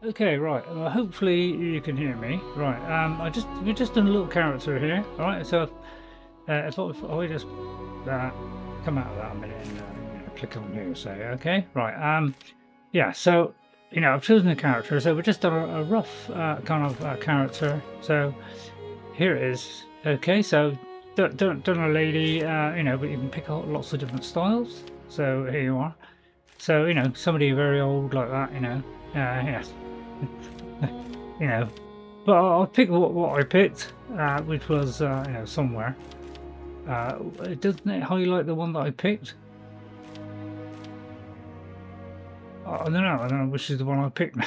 Okay, right. Hopefully you can hear me. Right. We're just doing a little character here. All right. So, I thought if I just uh, come out of that a minute and click on here, say, okay, right. Yeah. So, I've chosen a character. So we're just done a rough kind of character. So here it is. Okay. So done a lady. But you can pick out lots of different styles. So here you are. So somebody very old like that. Yeah. you know, but I'll pick what I picked, which was somewhere. Doesn't it highlight the one that I picked? I don't know which is the one I picked.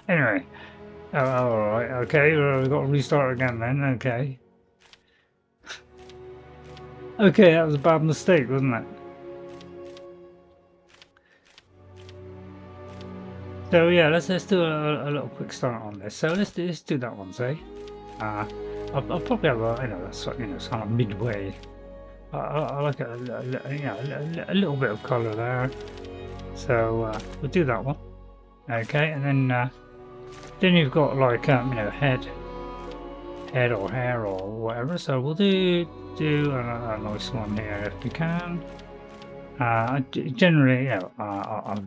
Anyway, all right, okay, we've got to restart again then. Okay, that was a bad mistake, wasn't it? So yeah, let's do a little quick start on this. So let's do that one, say. I'll probably have that's kind of midway. I like a little bit of colour there. So we'll do that one. Okay, and then you've got like head or hair or whatever. So we'll do a nice one here if we can. Generally, I'll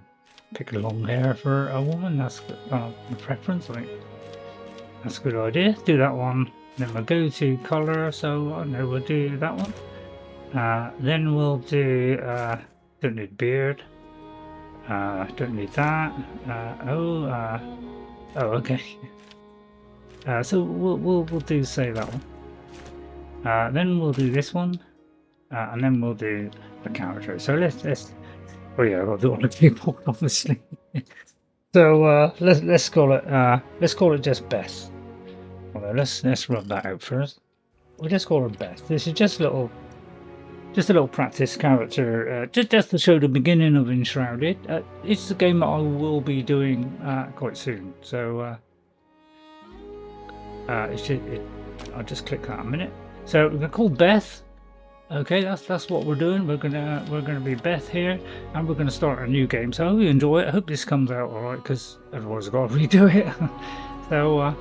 pick long hair for a woman. That's kind of the preference. I think that's a good idea. Do that one. Then we'll go to colour. So I know we'll do that one. Then we'll do don't need beard. Don't need that. Oh, okay. So we'll do say that one. Then we'll do this one, and then we'll do the character. So let's. Oh yeah, I've got to do all the people, obviously. So let's call it just Beth. Well, let's rub that out first. We'll just call her Beth. This is just a little practice character, just to show the beginning of Enshrouded. It's a game that I will be doing quite soon. So I'll just click that a minute. So we're gonna call Beth. Okay, that's what we're doing. We're gonna be Beth here, and we're gonna start a new game. So I hope you enjoy it. I hope this comes out all right, because otherwise I've got to redo it. So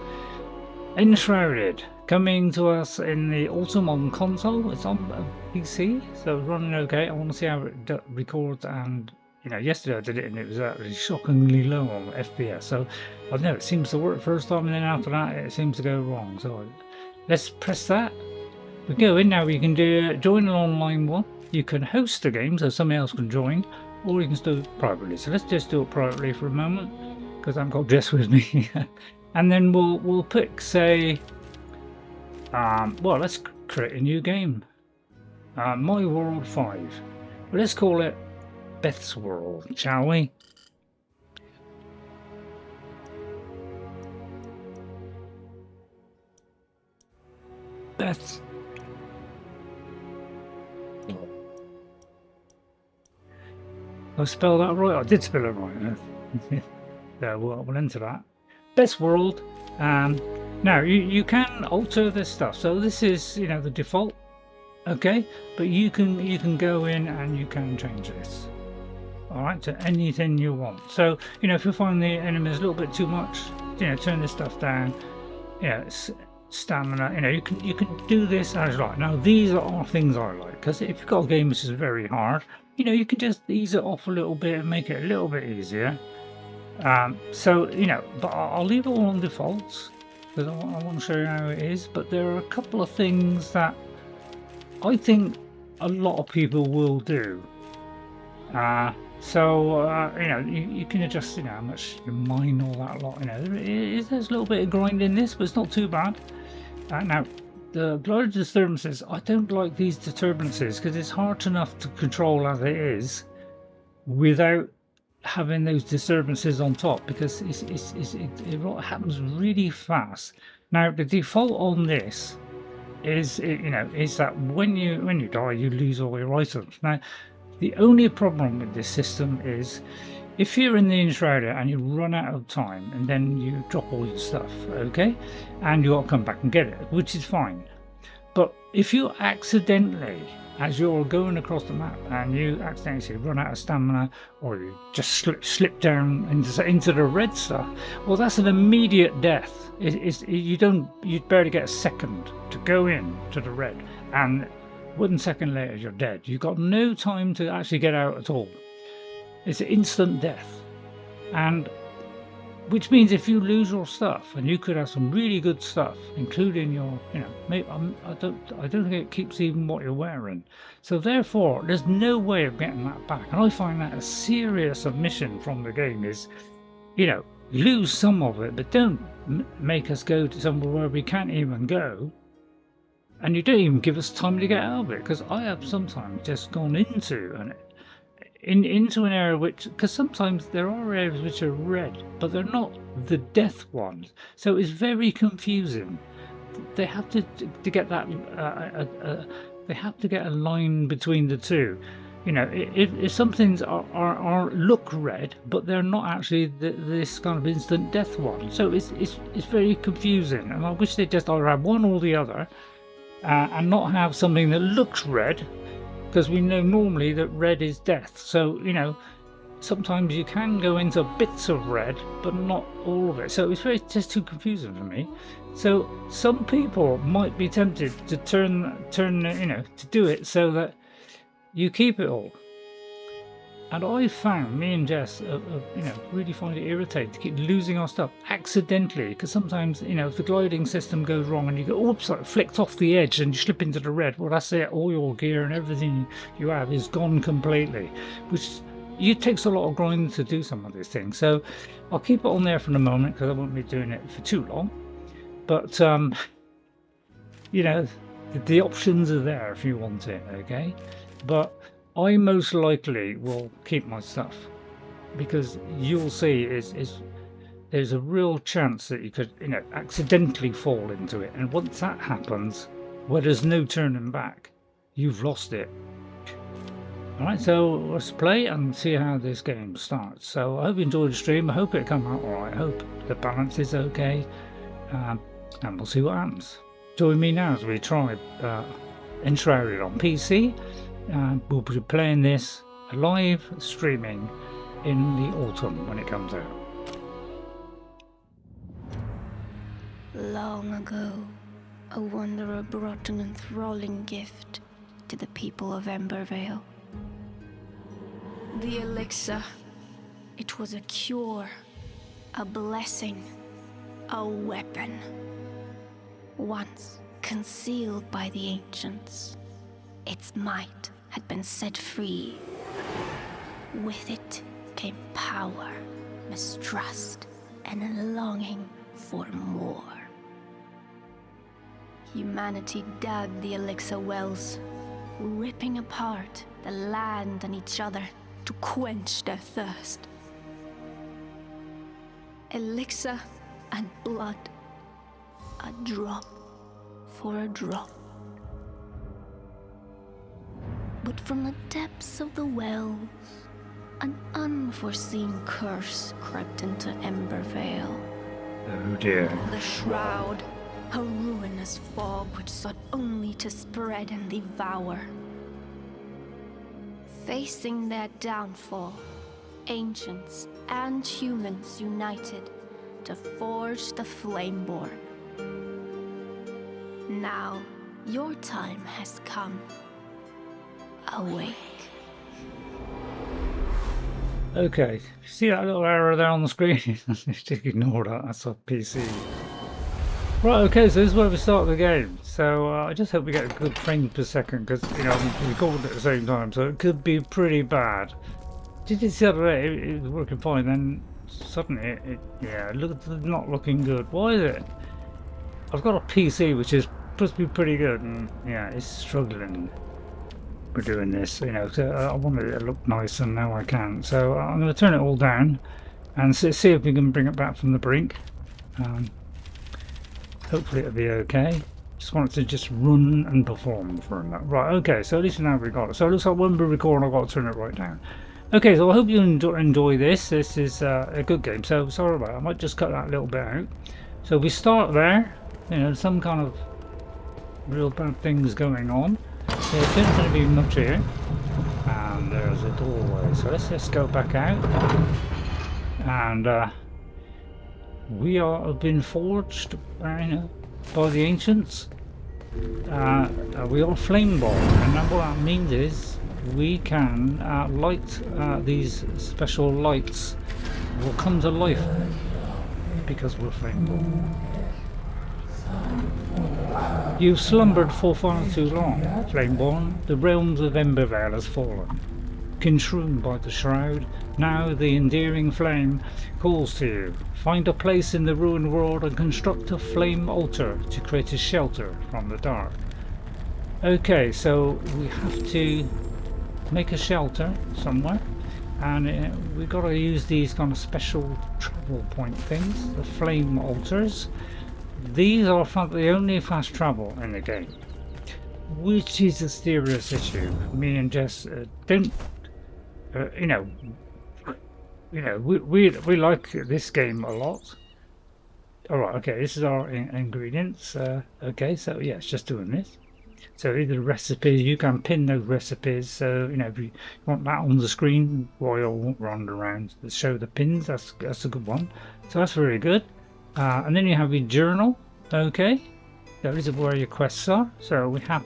Enshrouded, coming to us in the autumn on console. It's on PC, so it's running okay. I want to see how it records, and yesterday I did it and it was actually shockingly low on FPS. So I don't know, it seems to work first time, and then after that it seems to go wrong. So let's press that. We go in now. You can join an online one. You can host a game so somebody else can join, or you can do it privately. So let's just do it privately for a moment, because I've got Jess with me. And then we'll pick, say, well, let's create a new game. My World 5. Well, let's call it Beth's World, shall we? Beth. I spelled that right. I did spell it right. Yeah, we'll enter that. Best world. Now you can alter this stuff. So this is the default. Okay, but you can go in and you can change this. All right, to anything you want. So if you find the enemies a little bit too much, turn this stuff down. Stamina. You can do this as like. Now these are things I like, because if you've got a game which is very hard, you can just ease it off a little bit and make it a little bit easier. So but I'll leave it all on defaults, because I want to show you how it is. But there are a couple of things that I think a lot of people will do. You can adjust how much you mine, all that lot. There's a little bit of grind in this, but it's not too bad. Now the large disturbances, I don't like these disturbances, because it's hard enough to control as it is without having those disturbances on top, because it happens really fast. Now the default on this is that when you die, you lose all your items. Now the only problem with this system is if you're in the Enshrouded and you run out of time, and then you drop all your stuff, okay, and you got to come back and get it, which is fine. But if you accidentally as you're going across the map and you accidentally run out of stamina, or you just slip down into the red stuff, well, that's an immediate death. You'd barely get a second to go in to the red, and 1 second later you're dead. You've got no time to actually get out at all. It's instant death. And which means if you lose your stuff, and you could have some really good stuff, including your, maybe I don't think it keeps even what you're wearing. So therefore, there's no way of getting that back. And I find that a serious omission from the game is, lose some of it, but don't make us go to somewhere where we can't even go. And you don't even give us time to get out of it, because I have sometimes just gone into an area because sometimes there are areas which are red, but they're not the death ones. So it's very confusing. They have to get that. They have to get a line between the two. If some things are look red, but they're not actually this kind of instant death one. So it's very confusing, and I wish they just either have one or the other, and not have something that looks red. Because we know normally that red is death. So, sometimes you can go into bits of red, but not all of it. So it's just too confusing for me. So some people might be tempted to turn, to do it so that you keep it all. And I found, me and Jess, really find it irritating to keep losing our stuff accidentally, because sometimes, if the gliding system goes wrong and you go, oops, like flicked off the edge and you slip into the red, well, that's it, all your gear and everything you have is gone completely, which it takes a lot of grinding to do some of these things. So I'll keep it on there for the moment, because I won't be doing it for too long. But, the options are there if you want it, okay? But I most likely will keep my stuff, because you'll see there's a real chance that you could accidentally fall into it, and once that happens, where there's no turning back, you've lost it. Alright, so let's play and see how this game starts. So I hope you enjoyed the stream. I hope it come out alright. I hope the balance is okay, and we'll see what happens. Join me now as we try Enshrouded on PC. We'll be playing this live streaming in the autumn when it comes out. Long ago, a wanderer brought an enthralling gift to the people of Embervale. The elixir. It was a cure, a blessing, a weapon. Once concealed by the ancients, its might had been set free. With it came power, mistrust, and a longing for more. Humanity dug the elixir wells, ripping apart the land and each other to quench their thirst. Elixir and blood, a drop for a drop. But from the depths of the wells, an unforeseen curse crept into Embervale. Oh dear. The Shroud, a ruinous fog which sought only to spread and devour. Facing their downfall, ancients and humans united to forge the Flameborn. Now, your time has come. Awake. Okay, see that little arrow there on the screen? Just ignore that, that's a PC. Right, okay, so this is where we start the game. So I just hope we get a good frame per second, because I'm recording at the same time, so it could be pretty bad. Did you see the other day it was working fine, then suddenly it looked not looking good. Why is it? I've got a PC which is supposed to be pretty good, and yeah, it's struggling. We're doing this, so I wanted it to look nice, and now I can't. So I'm going to turn it all down and see if we can bring it back from the brink. Hopefully it'll be okay. Just want it to just run and perform for a minute. Right, okay, so at least now we got it. So it looks like when we record, I've got to turn it right down. Okay, so I hope you enjoy this. This is a good game. So sorry about it. I might just cut that little bit out. So we start there. Some kind of real bad things going on. There isn't going to be much here. And there's a doorway. So let's just go back out. And we have been forged by the ancients. We are flameborn, and what that means is we can light these special lights will come to life because we're flameborn. You've slumbered for far too long, Flameborn. The realms of Embervale has fallen. Consumed by the Shroud, now the endearing flame calls to you. Find a place in the ruined world and construct a flame altar to create a shelter from the dark. Okay, so we have to make a shelter somewhere, and we've got to use these kind of special travel point things, the flame altars. These are the only fast travel in the game, which is a serious issue. Me and Jess don't, we like this game a lot. All right, okay, this is our ingredients. Okay, so yeah, it's just doing this. So these are the recipes. You can pin those recipes. So if you want that on the screen while you're running around to show the pins, that's a good one. So that's very good. And then you have your journal. Okay, so these are where your quests are. So we have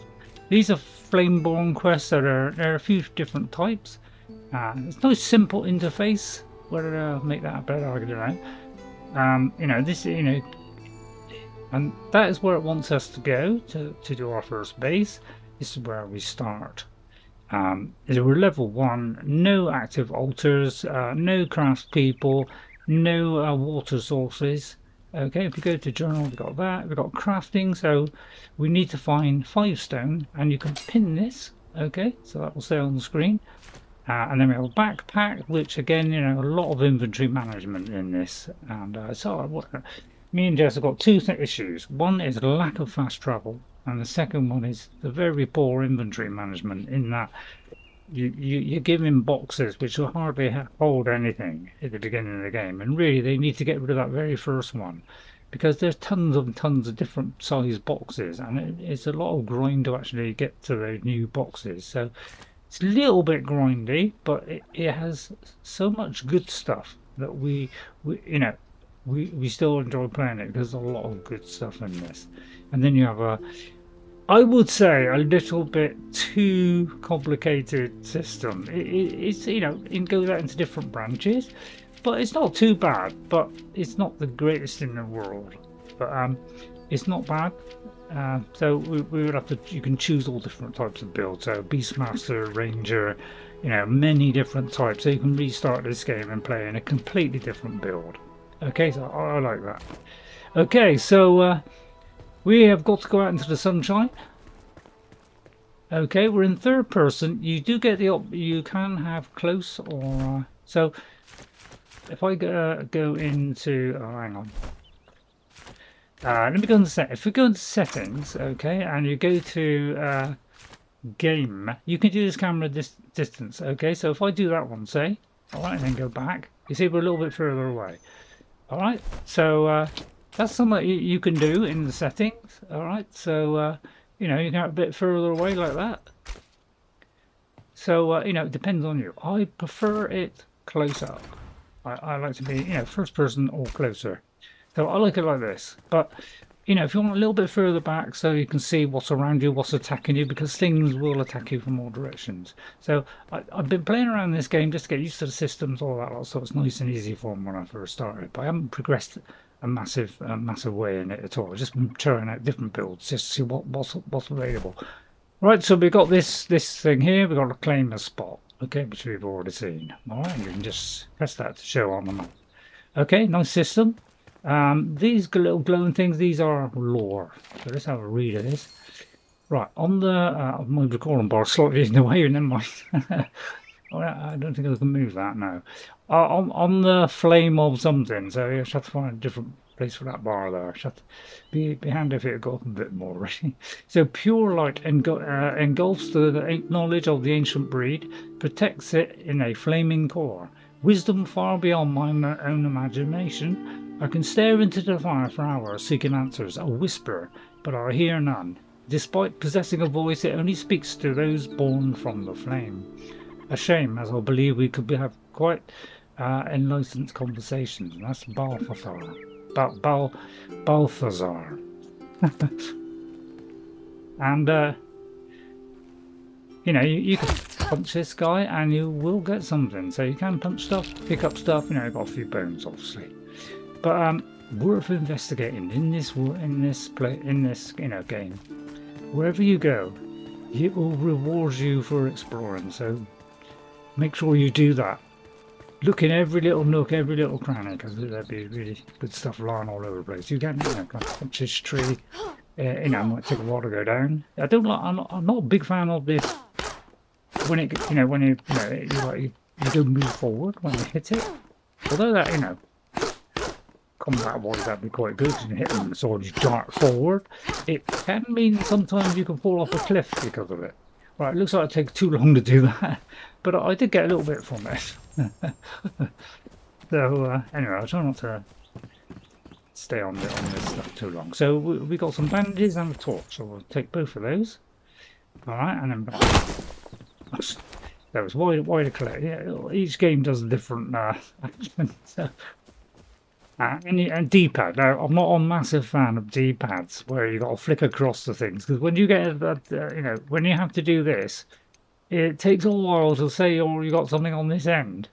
these are flameborn quests. So there are a few different types. It's no simple interface. Whether I'll make that a better argument. This and that is where it wants us to go to do our first base. This is where we start. We're level 1, no active altars, no craft people, no water sources. Okay, if we go to journal, we've got that. We've got crafting, so we need to find 5 stone, and you can pin this. Okay, so that will stay on the screen. And then we have a backpack, which again, a lot of inventory management in this. And me and Jess have got 2 issues. One is lack of fast travel, and the second one is the very poor inventory management in that you're given boxes which will hardly hold anything at the beginning of the game, and really they need to get rid of that very first one, because there's tons of different size boxes, and it's a lot of grind to actually get to the new boxes. So it's a little bit grindy, but it has so much good stuff that we still enjoy playing it, because there's a lot of good stuff in this. And then you have I would say a little bit too complicated system. It goes out into different branches, but it's not too bad. But it's not the greatest in the world. But it's not bad. So we would have to. You can choose all different types of builds. So Beastmaster, Ranger, many different types. So you can restart this game and play in a completely different build. Okay, so I like that. Okay, so we have got to go out into the sunshine. Okay, we're in third person. You do get you can have close or so. If I go into hang on. Let me go into settings. If we go into settings, okay, and you go to game, you can do this camera distance. Okay, so if I do that one, say, all right, and then go back, you see we're a little bit further away. All right, so that's something you can do in the settings. All right, so you can go a bit further away like that. So it depends on you. I prefer it close up. I like to be first person or closer. So I like it like this. But if you want a little bit further back, so you can see what's around you, what's attacking you, because things will attack you from all directions. So I've been playing around this game just to get used to the systems, all that lot, so it's nice and easy for me when I first started. But I haven't progressed a massive way in it at all. I've just been trying out different builds just to see what's available. Right, so we've got this thing here. We've got to claim a spot, okay, which we've already seen. All right, you can just press that to show on the map. Okay, nice system. These little glowing things, these are lore. So let's have a read of this. Right, on the I might recall them bar slightly in the way, never mind. I don't think I can move that now. On the flame of something, so I should have to find a different place for that bar there. Should be handy if it had got a bit more really. So pure light engulfs the knowledge of the ancient breed, protects it in a flaming core. Wisdom far beyond my own imagination. I can stare into the fire for hours seeking answers, a whisper, but I hear none. Despite possessing a voice, it only speaks to those born from the flame. A shame, as I believe we could have quite enlightened conversations. And that's Balthazar. Balthazar. And you know, you can punch this guy and you will get something. So you can punch stuff, pick up stuff. You know, you've got a few bones, obviously. But worth investigating in this game. Wherever you go, it will reward you for exploring. So make sure you do that. Look in every little nook, every little cranny, because there'll be really good stuff lying all over the place. You can, you know, punch this tree. You know, it might take a while to go down. I'm not a big fan of this. When it, you do move forward when you hit it. Although that, you know, combat-wise that'd be quite good. And hit them, the sword you dart forward. It can mean sometimes you can fall off a cliff because of it. Right, it looks like it takes too long to do that, but I did get a little bit from it. So anyway, I'll try not to stay on this stuff too long. So we got some bandages and a torch, so we'll take both of those. All right, and then back. That was why to collect. Yeah, each game does a different action. So, and D-pad. Now, I'm not a massive fan of D-pads where you got to flick across the things, because when you get you know, when you have to do this, it takes a while to say, oh, you got something on this end.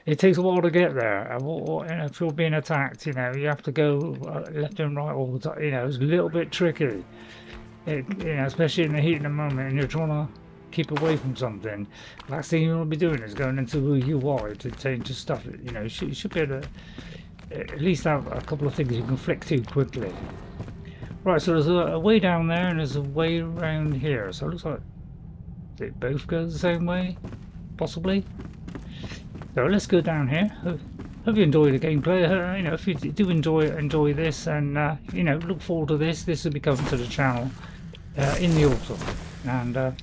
It takes a while to get there. And if you're being attacked, you know, you have to go left and right all the time. You know, it's a little bit tricky. You know, especially in the heat of the moment, and you're trying to keep away from something. Last thing you want to be doing is going into the UI to change stuff. You know, you should be able to at least have a couple of things you can flick to quickly. Right, so there's a way down there and there's a way around here. So it looks like they both go the same way, possibly. So let's go down here. Hope you enjoy the gameplay. You know, if you do enjoy this, and you know, look forward to this. This will be coming to the channel in the autumn. And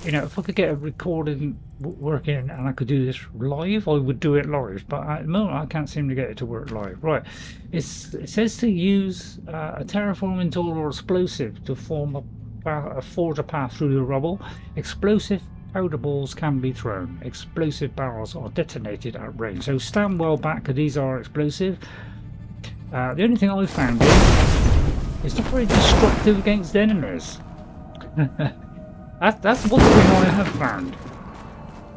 you know, if I could get a recording working and I could do this live, I would do it live. But at the moment, I can't seem to get it to work live. Right, it says to use a terraforming tool or explosive to forge a path through the rubble. Explosive powder balls can be thrown. Explosive barrels are detonated at range. So stand well back, because these are explosive. The only thing I found is it's not very destructive against enemies. That's one thing I have found.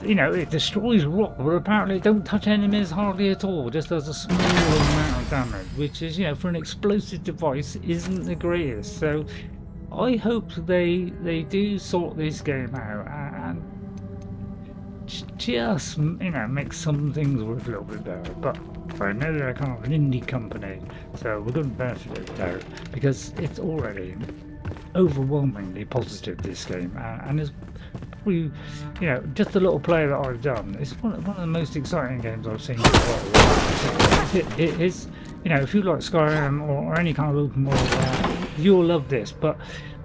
You know, it destroys rock, but apparently it don't touch enemies hardly at all. Just does a small amount of damage, which is, you know, for an explosive device, isn't the greatest. So I hope they do sort this game out and just, you know, make some things work a little bit better. But I know they're kind of an indie company, so we're going to benefit it out, because it's already overwhelmingly positive, this game, and it's probably, you know, just the little play that I've done, it's one of the most exciting games I've seen for quite a while. It is, you know, if you like Skyrim or any kind of open world, you'll love this, but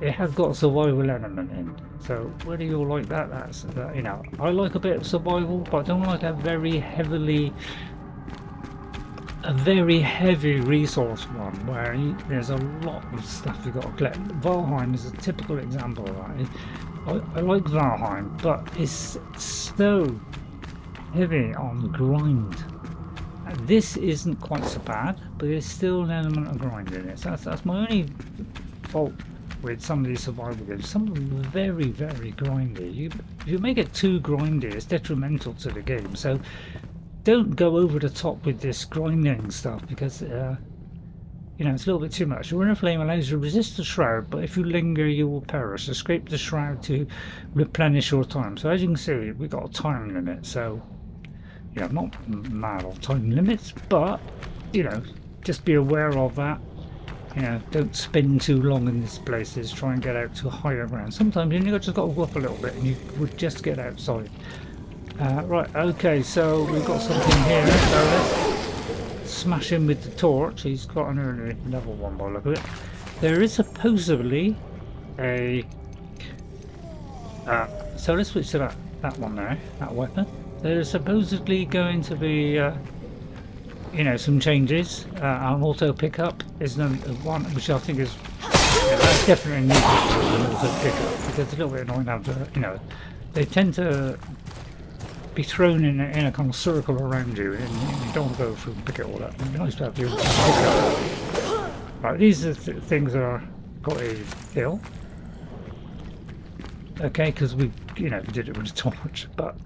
it has got a survival element in. So whether you'll like that, that's you know, I like a bit of survival, but I don't like a very heavy resource one where there's a lot of stuff you've got to collect. Valheim is a typical example of that. I like Valheim, but it's so heavy on grind. This isn't quite so bad, but there's still an element of grind in it. So that's my only fault with some of these survival games. Some of them are very, very grindy. If you make it too grindy, it's detrimental to the game. So don't go over the top with this grinding stuff, because you know, it's a little bit too much. Your inner flame allows you to resist the shroud, but if you linger you will perish. So scrape the shroud to replenish your time. So as you can see, we've got a time limit. So yeah, I'm not mad on time limits, but you know, just be aware of that. You know, don't spin too long in these places. Try and get out to higher ground. Sometimes you just got to go up a little bit and you would just get outside. Right, okay, so we've got something here, so let's smash him with the torch. He's got an early level 1 by the look of it. There is supposedly a... so let's switch to that one there, that weapon. There's supposedly going to be, you know, some changes. An auto pickup is one which I think is Yeah, that's definitely needed to also pick up because it's a little bit annoying to have to, you know, they tend to be thrown in a kind of circle around you, and you don't want to go through and pick it all up. It'd be nice to have you pick it up. Right, these are things that are got a hill. Okay, because we, you know, we did it with a torch, but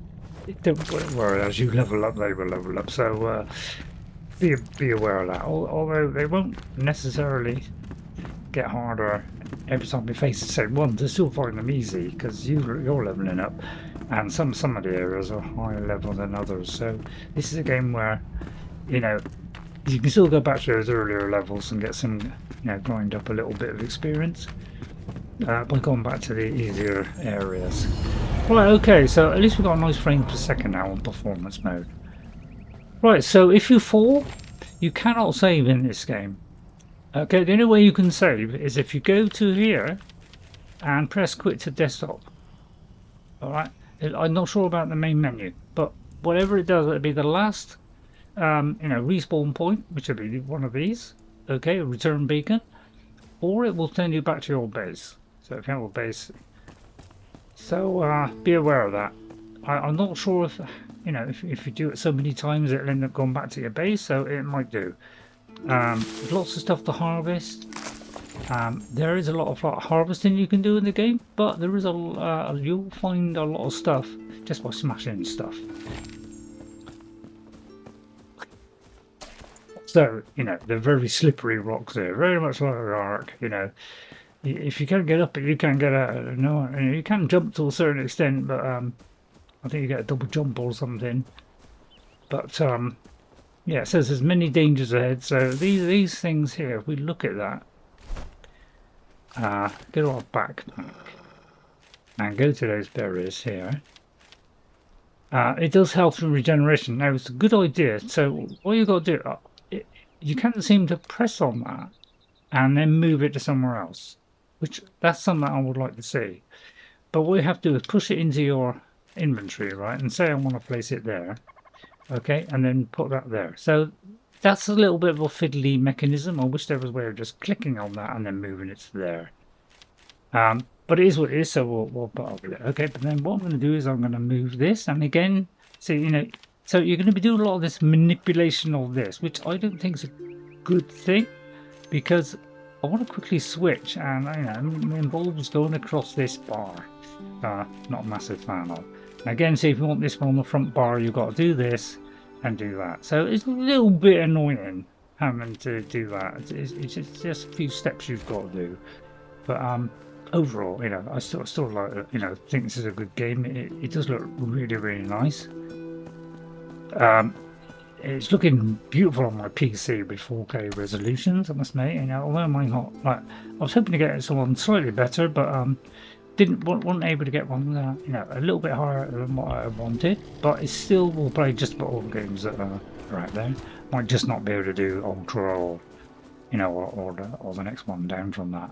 don't worry, as you level up, they will level up. So be aware of that. Although they won't necessarily get harder every time we face the same ones, they still find them easy because you're leveling up, and some of the areas are higher level than others. So this is a game where, you know, you can still go back to those earlier levels and get some, you know, grind up a little bit of experience by going back to the easier areas. Right, okay, so at least we've got a nice frame per second now on performance mode. Right, so if you fall, you cannot save in this game. Okay, the only way you can save is if you go to here and press quit to desktop. Alright, I'm not sure about the main menu, but whatever it does, it'll be the last you know, respawn point, which will be one of these. Okay, a return beacon, or it will send you back to your base. So if you have a base, so be aware of that. I'm not sure if, you know, if you do it so many times it'll end up going back to your base, so it might do. There's lots of stuff to harvest. There is a lot of harvesting you can do in the game, but there is you'll find a lot of stuff just by smashing stuff. So, you know, they're very slippery rocks there, very much like the Ark, you know. If you can't get up it, you can't get out. No, you can jump to a certain extent, but I think you get a double jump or something. But yeah, it says there's many dangers ahead. So these things here, if we look at that, go to our backpack and go to those berries here. It does health and regeneration. Now it's a good idea. So what you got to do, you can't seem to press on that and then move it to somewhere else, which that's something I would like to see. But what you have to do is push it into your inventory, right, and say I want to place it there, okay, and then put that there. So that's a little bit of a fiddly mechanism. I wish there was a way of just clicking on that and then moving it to there. But it is what it is, so we'll put up with it. Okay, but then what I'm going to do is I'm going to move this, and again, see, you know, so you're going to be doing a lot of this manipulation of this, which I don't think is a good thing, because I want to quickly switch, and you know, it involves going across this bar. Not a massive fan of. And again, see, if you want this one on the front bar, you've got to do this and do that. So it's a little bit annoying having to do that. It's just a few steps you've got to do. But overall, you know, I still like, you know, think this is a good game. It does look really, really nice. It's looking beautiful on my PC with 4K resolutions, I must admit. You know, although mine's not, like, I was hoping to get someone slightly better, but wasn't able to get one, you know, a little bit higher than what I wanted. But it still will play just about all the games that are out there. Might just not be able to do Ultra or, you know, or the next one down from that.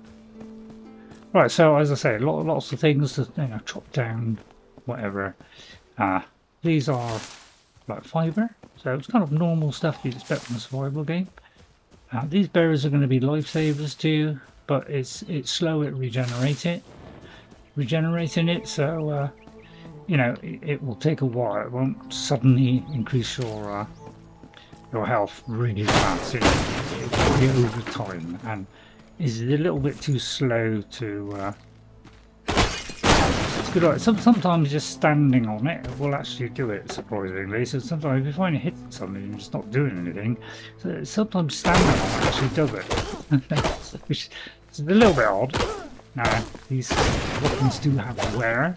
Right, so as I say, lots of things to, you know, chop down, whatever. These are like fiber, so it's kind of normal stuff you'd expect from a survival game. These berries are going to be lifesavers to you, but it's slow at regenerating it, so you know, it will take a while. It won't suddenly increase your health really fast. It will be over time, and is a little bit too slow to. It's good. Like, sometimes just standing on it will actually do it, surprisingly. So sometimes if you find it hitting something and just not doing anything, so sometimes standing on it actually does it, which is a little bit odd. Now these weapons do have wear,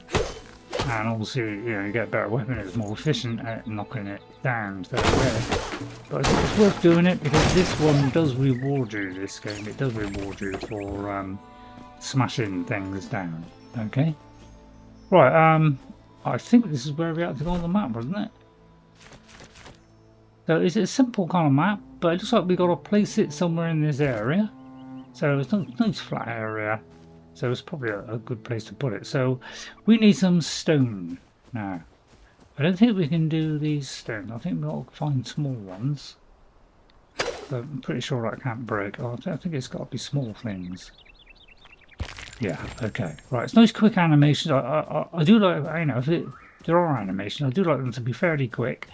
and obviously, you know, you get a better weapon, it's more efficient at knocking it down. So but it's worth doing it because this one does reward you. This game, it does reward you for smashing things down. Okay, right. I think this is where we had to go on the map, wasn't it? So it's a simple kind of map, but it looks like we've got to place it somewhere in this area. So it's a nice flat area. So it's probably a good place to put it. So we need some stone now. I don't think we can do these stone. I think we'll find small ones. But I'm pretty sure that can't break. Oh, I think it's got to be small things. Yeah, okay. Right, it's nice quick animations. I do like, you know, if there are animations, I do like them to be fairly quick.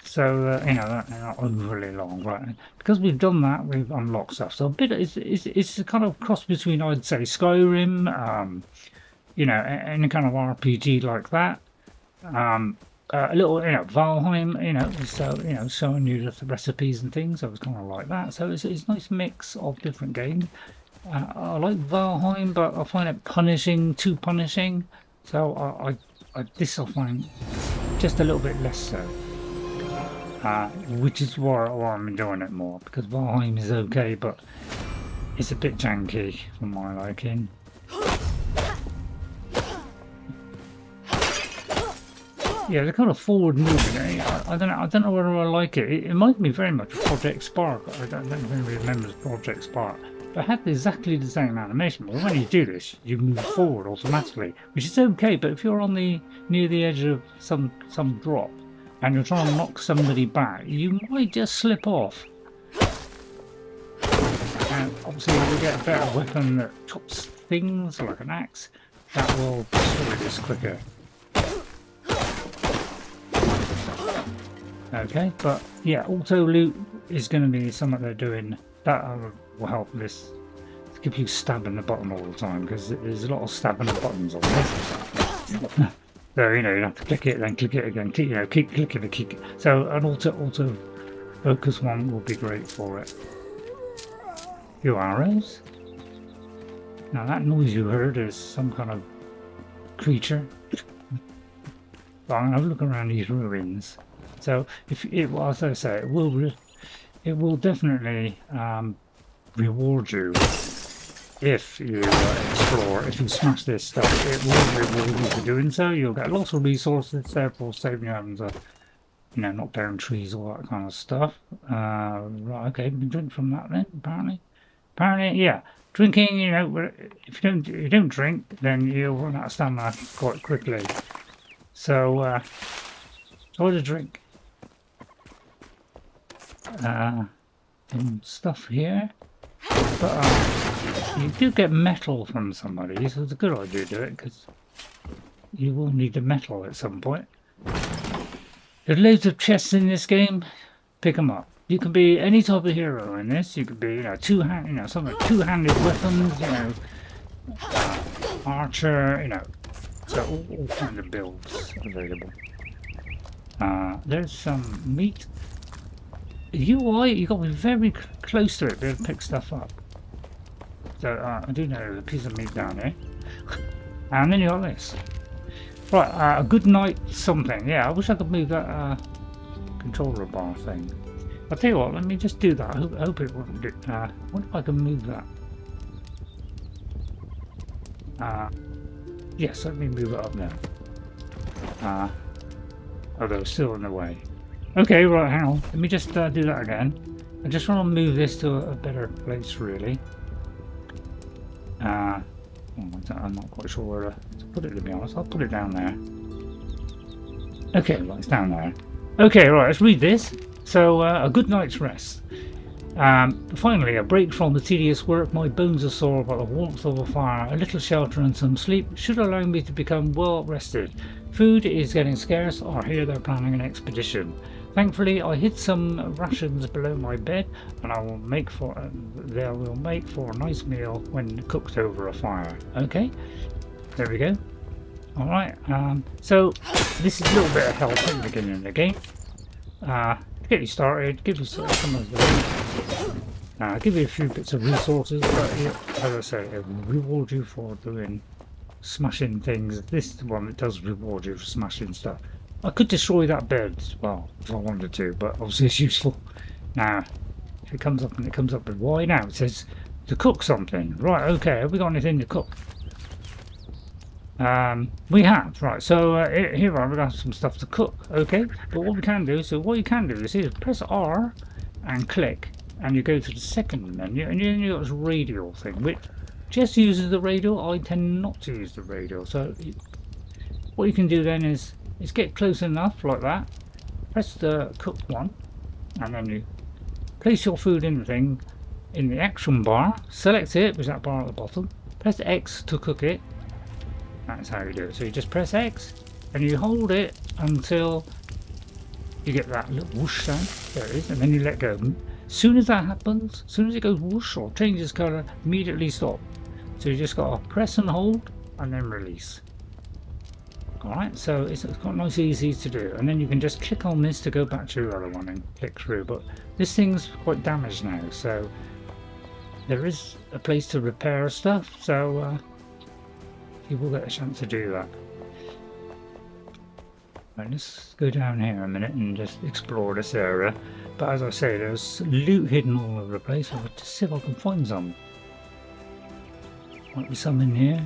So, you know, they're not overly long, right? Because we've done that, we've unlocked stuff. So a bit, it's a kind of cross between, I'd say, Skyrim, you know, any kind of RPG like that. A little, you know, Valheim, you know, so, you know, showing you the recipes and things. I was kind of like that. So it's a nice mix of different games. I like Valheim, but I find it too punishing. So this I find just a little bit less so. Which is why I'm enjoying it more, because Valheim is okay, but it's a bit janky for my liking. Yeah, they're kind of forward moving. I don't know whether I like it. It reminds me very much of Project Spark. I don't think anybody remembers Project Spark. But it had exactly the same animation. But when you do this, you move forward automatically, which is okay. But if you're on near the edge of some drop and you're trying to knock somebody back, you might just slip off. And obviously, if you get a better weapon that chops things like an axe, that will destroy this quicker. Okay, but yeah, auto loot is going to be something they're doing that will help this to keep you stabbing the button all the time, because there's a lot of stabbing the buttons on this. So, you know, you have to click it, then click it again, keep clicking and keep it. So an auto focus one will be great for it. Few arrows. Now that noise you heard is some kind of creature. But I'm going to have a look around these ruins. So, as I say, it will definitely reward you if you explore. If you smash this stuff, it will reward you for doing so. You'll get lots of resources, therefore saving you having to, you know, knock down trees, all that kind of stuff. Right, okay, we can drink from that then. Apparently, yeah. Drinking, you know, if you don't drink, then you'll run out of stamina quite quickly. So, try to drink. Some stuff here, but you do get metal from somebody, so it's a good idea to do it, because you will need the metal at some point. There's loads of chests in this game. Pick them up. You can be any type of hero in this. You could be, you know, two-handed weapons, you know, archer, you know, so all kinds of builds available. There's some meat. UI, you've got to be very close to it to be able to pick stuff up. So I do know there's a piece of meat down there. And then you got this. Right, a good night something. Yeah, I wish I could move that controller bar thing. I'll tell you what, let me just do that. I hope it wouldn't do. I wonder if I can move that. Yes, let me move it up now. Although it's still in the way. Okay, right, hang on. Let me just do that again. I just want to move this to a better place, really. I'm not quite sure where to put it, to be honest. I'll put it down there. Okay, right, it's down there. Okay, right, let's read this. So, a good night's rest. Finally, a break from the tedious work. My bones are sore, but the warmth of a fire, a little shelter and some sleep should allow me to become well rested. Food is getting scarce, or here they're planning an expedition. Thankfully, I hid some rations below my bed, and they will make for a nice meal when cooked over a fire. Okay, there we go. All right. So this is a little bit of help at the beginning of the game. To get you started, give you some of the, give you a few bits of resources, but as I say, it will reward you for smashing things. This is the one that does reward you for smashing stuff. I could destroy that bed as well if I wanted to, but obviously it's useful. Now, if it comes up and it comes up with why now, it says to cook something. Right, okay, have we got anything to cook? We have, right, so here we've got some stuff to cook, okay? But what you can do is press R and click, and you go to the second menu, and then you got this radial thing, which just uses the radial. I tend not to use the radial, so what you can do then is get close enough like that, press the cooked one, and then you place your food in the thing in the action bar, select it, which is that bar at the bottom, Press X to cook it. That's how you do it. So you just press X and you hold it until you get that little whoosh sound. There it is, and then you let go. As soon as that happens, as soon as it goes whoosh or changes colour, immediately stop. So you just got to press and hold and then release. Alright, so it's quite nice, easy to do. And then you can just click on this to go back to your other one and click through. But this thing's quite damaged now, so there is a place to repair stuff. So you will get a chance to do that. Right, let's go down here a minute and just explore this area. But as I say, there's loot hidden all over the place. I'll just see if I can find some. Might be some in here.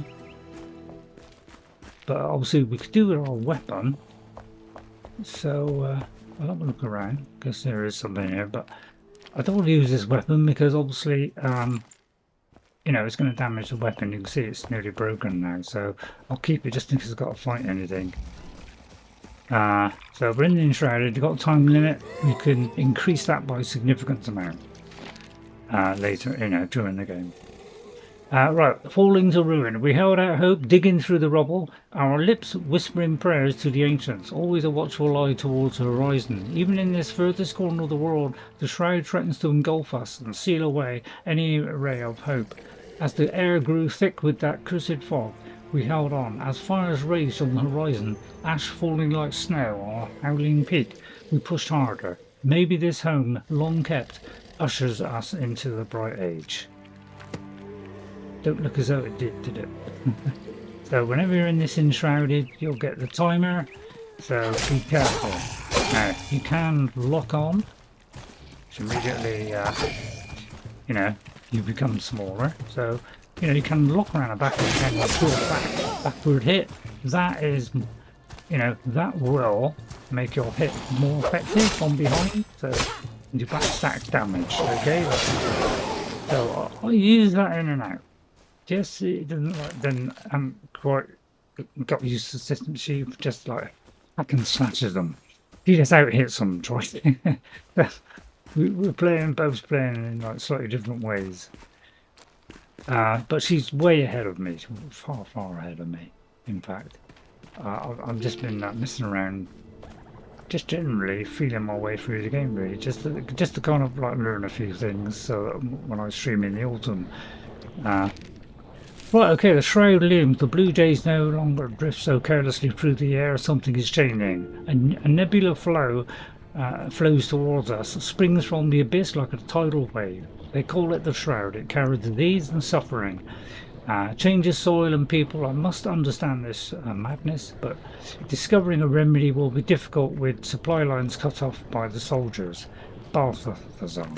But obviously we could do with our weapon. So I'll have a look around because there is something here. But I don't want to use this weapon because obviously, you know, it's going to damage the weapon. You can see it's nearly broken now. So I'll keep it just in case I've got to fight anything. So we're in the Enshrouded. You've got a time limit. You can increase that by a significant amount later, you know, during the game. Right, falling to ruin. We held out hope, digging through the rubble, our lips whispering prayers to the ancients, always a watchful eye towards the horizon. Even in this furthest corner of the world, the shroud threatens to engulf us and seal away any ray of hope. As the air grew thick with that cursed fog, we held on. As fires raged on the horizon, ash falling like snow on a howling peak, we pushed harder. Maybe this home, long kept, ushers us into the bright age. Don't look as though it did it? So whenever you're in this Enshrouded, you'll get the timer, so be careful. Now, you can lock on, which immediately, you know, you become smaller. So, you know, you can lock around the back and do a backward hit. That is, you know, that will make your hit more effective from behind, so you back stack damage, okay? So I use that in and out. Just it doesn't like then quite got used to the system. She just like hack and slashes them. She just out hits them twice. We're both playing in like slightly different ways. But she's way ahead of me. She's far ahead of me. In fact, I've just been messing around, just generally feeling my way through the game. Really, just to kind of like learn a few things. So that when I stream in the autumn. Right, okay, the shroud looms. The blue jays no longer drift so carelessly through the air. Something is changing. A nebula flows towards us, springs from the abyss like a tidal wave. They call it the Shroud. It carries disease and suffering. Changes soil and people. I must understand this madness, but discovering a remedy will be difficult with supply lines cut off by the soldiers. Balthazar.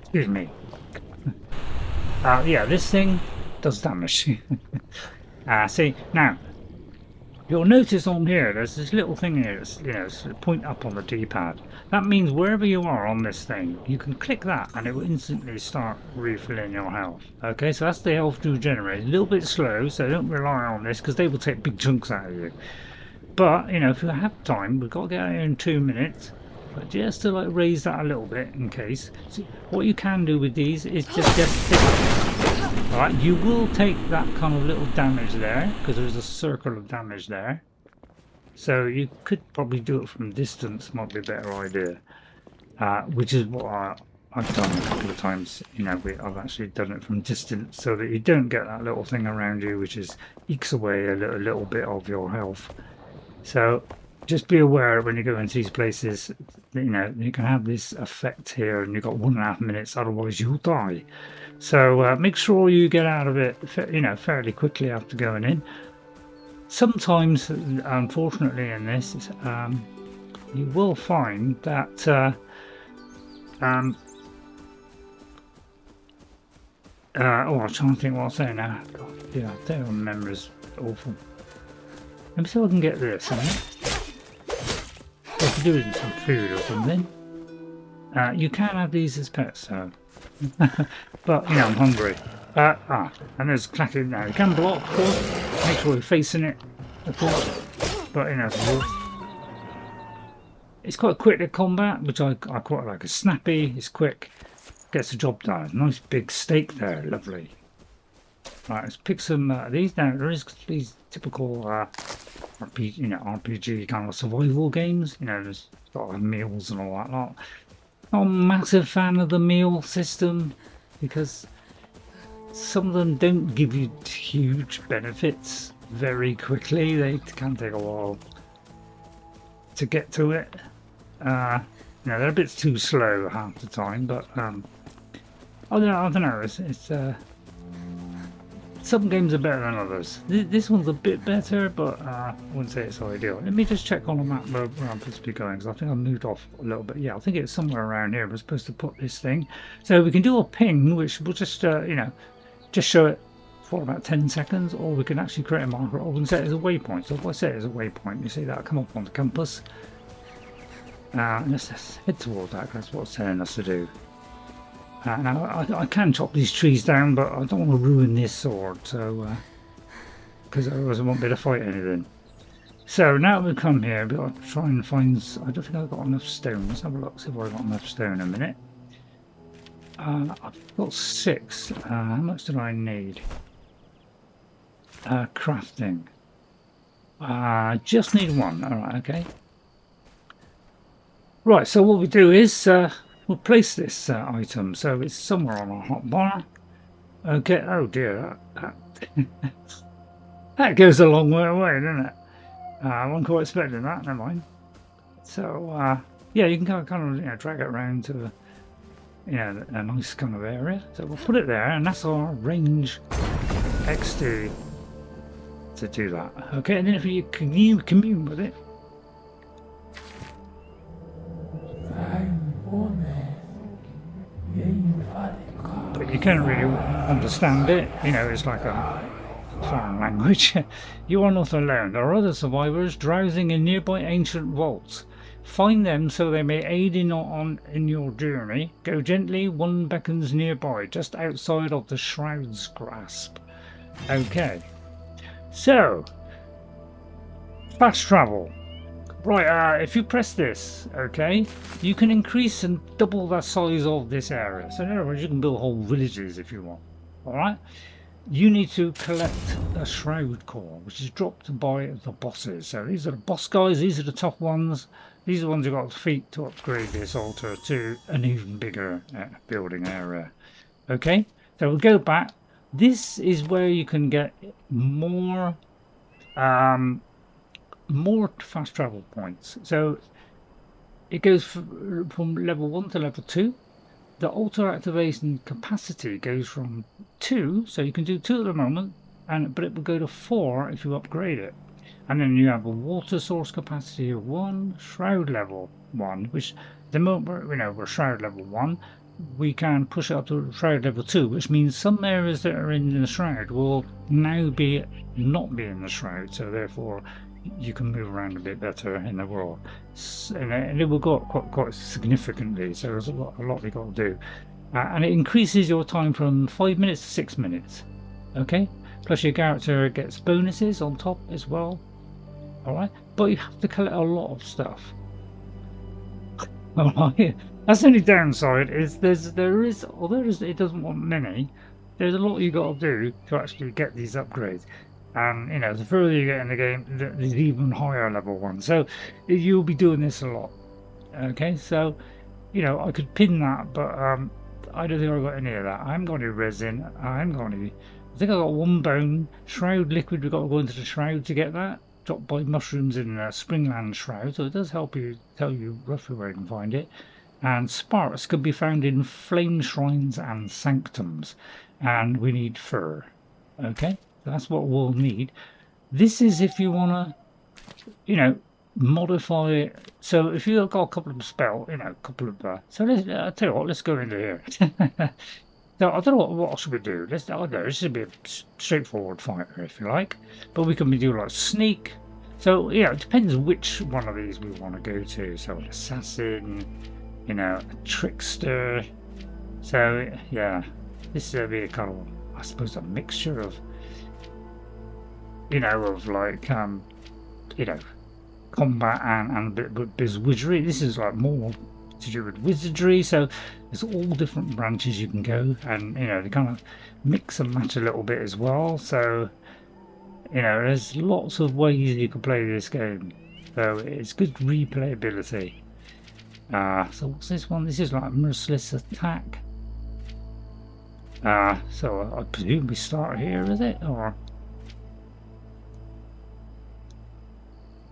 Excuse me. Yeah, this thing does damage. See, now, you'll notice on here, there's this little thing here, that's, you know, it's a point up on the D-pad. That means wherever you are on this thing, you can click that and it will instantly start refilling your health. Okay, so that's the health regenerated. A little bit slow, so don't rely on this because they will take big chunks out of you. But, you know, if you have time, we've got to get out here in 2 minutes. But just to like raise that a little bit in case. So what you can do with these is just alright, you will take that kind of little damage there because there's a circle of damage there. So you could probably do it from distance, might be a better idea. Which is what I've done a couple of times. You know, I've actually done it from distance so that you don't get that little thing around you which is ekes away a little bit of your health. So just be aware when you go into these places, you know, you can have this effect here and you've got 1.5 minutes, otherwise you'll die. So make sure you get out of it, you know, fairly quickly after going in. Sometimes, unfortunately in this, you will find that oh, I'm trying to think what I'm saying now. God, yeah, I don't remember, it's awful. Let me see if I can get this, I could do it with some food or something. You can have these as pets, so. But, you know, I'm hungry. And there's clacking now. You can block, of course. Make sure you're facing it, of course. But, you know, It's quite quick at combat, which I quite like. It's snappy, it's quick, gets the job done. Nice big steak there, lovely. Right, let's pick some of these. Now there is these typical RPG kind of survival games. You know, there's got meals and all that lot. Not a massive fan of the meal system because some of them don't give you huge benefits very quickly. They can take a while to get to it. They're a bit too slow half the time, but I don't know. It's some games are better than others. This one's a bit better, but I wouldn't say it's ideal. Let me just check on the map where I'm supposed to be going, because I think I moved off a little bit. Yeah, I think it's somewhere around here. We're supposed to put this thing. So we can do a ping, which will just, just show it for about 10 seconds, or we can actually create a marker, or we can set it as a waypoint. So if I set it as a waypoint, you see that come up on the compass. Let's head towards that, that's what it's telling us to do. Now, I can chop these trees down, but I don't want to ruin this sword, so because otherwise I won't be able to fight anything. So now we come here, we've got to try and find. I don't think I've got enough stone. Let's have a look, see if I've got enough stone in a minute. I've got 6. How much do I need? Crafting. Just need 1. Alright, okay. Right, so what we do is we'll place this item, so it's somewhere on our hotbar. Okay, oh dear, that goes a long way away, doesn't it? I wasn't quite expecting that, never mind. So, yeah, you can kind of drag it around to a nice kind of area. So we'll put it there, and that's our range XD to do that. Okay, and then if you commune with it. But you can't really understand it, it's like a foreign language. You are not alone. There are other survivors drowsing in nearby ancient vaults. Find them so they may aid in your journey. Go gently, one beckons nearby, just outside of the Shroud's grasp. Okay. So, fast travel. Right, if you press this, okay, you can increase and double the size of this area. So in other words, you can build whole villages if you want. Alright? You need to collect a Shroud core, which is dropped by the bosses. So these are the boss guys, these are the tough ones. These are the ones who got feet to upgrade this altar to an even bigger building area. Okay? So we'll go back. This is where you can get more fast travel points. So it goes from level 1 to level 2. The altar activation capacity goes from 2, so you can do 2 at the moment, but it will go to 4 if you upgrade it. And then you have a water source capacity of 1, Shroud level 1, which the moment we're Shroud level 1, we can push it up to Shroud level 2, which means some areas that are in the Shroud will now not be in the Shroud, so therefore you can move around a bit better in the world, and it will go up quite significantly. So there's a lot we got to do, and it increases your time from 5 minutes to 6 minutes. Okay, plus your character gets bonuses on top as well. All right, but you have to collect a lot of stuff. All right, that's the only downside. Although it doesn't want many, there's a lot you got to do to actually get these upgrades. And the further you get in the game, there's even higher level ones. So you'll be doing this a lot. Okay, so I could pin that, but I don't think I've got any of that. I haven't got any resin. I think I've got 1 bone. Shroud liquid, we've got to go into the Shroud to get that. Dropped by mushrooms in Springland Shroud, so it does help you tell you roughly where you can find it. And sparks can be found in flame shrines and sanctums, and we need fur. Okay, that's what we'll need. This is if you want to, modify it. So if you've got a couple of spell, so I'll tell you what, let's go into here. So I don't know what should we do. This should be a straightforward fighter, if you like, but we can do like sneak. So it depends which one of these we want to go to. So an assassin, a trickster. So yeah, this will be a kind of, I suppose, a mixture of, of like, combat and a bit of wizardry. This is like more to do with wizardry, so there's all different branches you can go, and you know, they kind of mix and match a little bit as well. So you know, there's lots of ways you can play this game, so it's good replayability. So what's this one? This is like merciless attack. So I presume we start here, is it? Or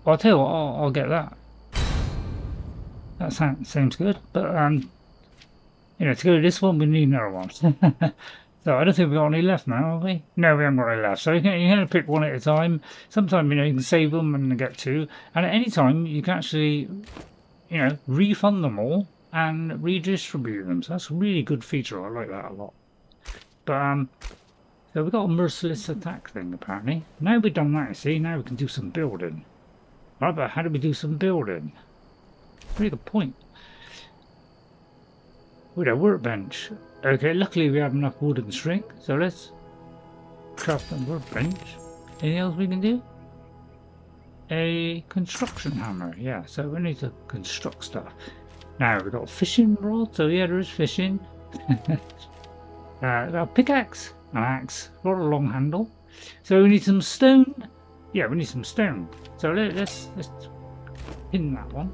I'll tell you what, I'll get that. That seems good, but you know, to go to this one, we need another one. So I don't think we've got any left now, have we? No, we haven't got any left. So you can pick one at a time. Sometimes, you know, you can save them and get two, and at any time you can actually, you know, refund them all and redistribute them. So that's a really good feature. I like that a lot. But so we've got a merciless attack thing apparently. Now we've done that, you see, now we can do some building. Right, but how do we do some building? Very good point. With a workbench. Okay, luckily we have enough wood and string, so let's craft a workbench. Anything else we can do? A construction hammer, yeah, so we need to construct stuff. Now we've got a fishing rod, so yeah, there is fishing. A pickaxe, an axe, got a long handle. So we need some stone. Yeah, we need some stone. So let's pin that one.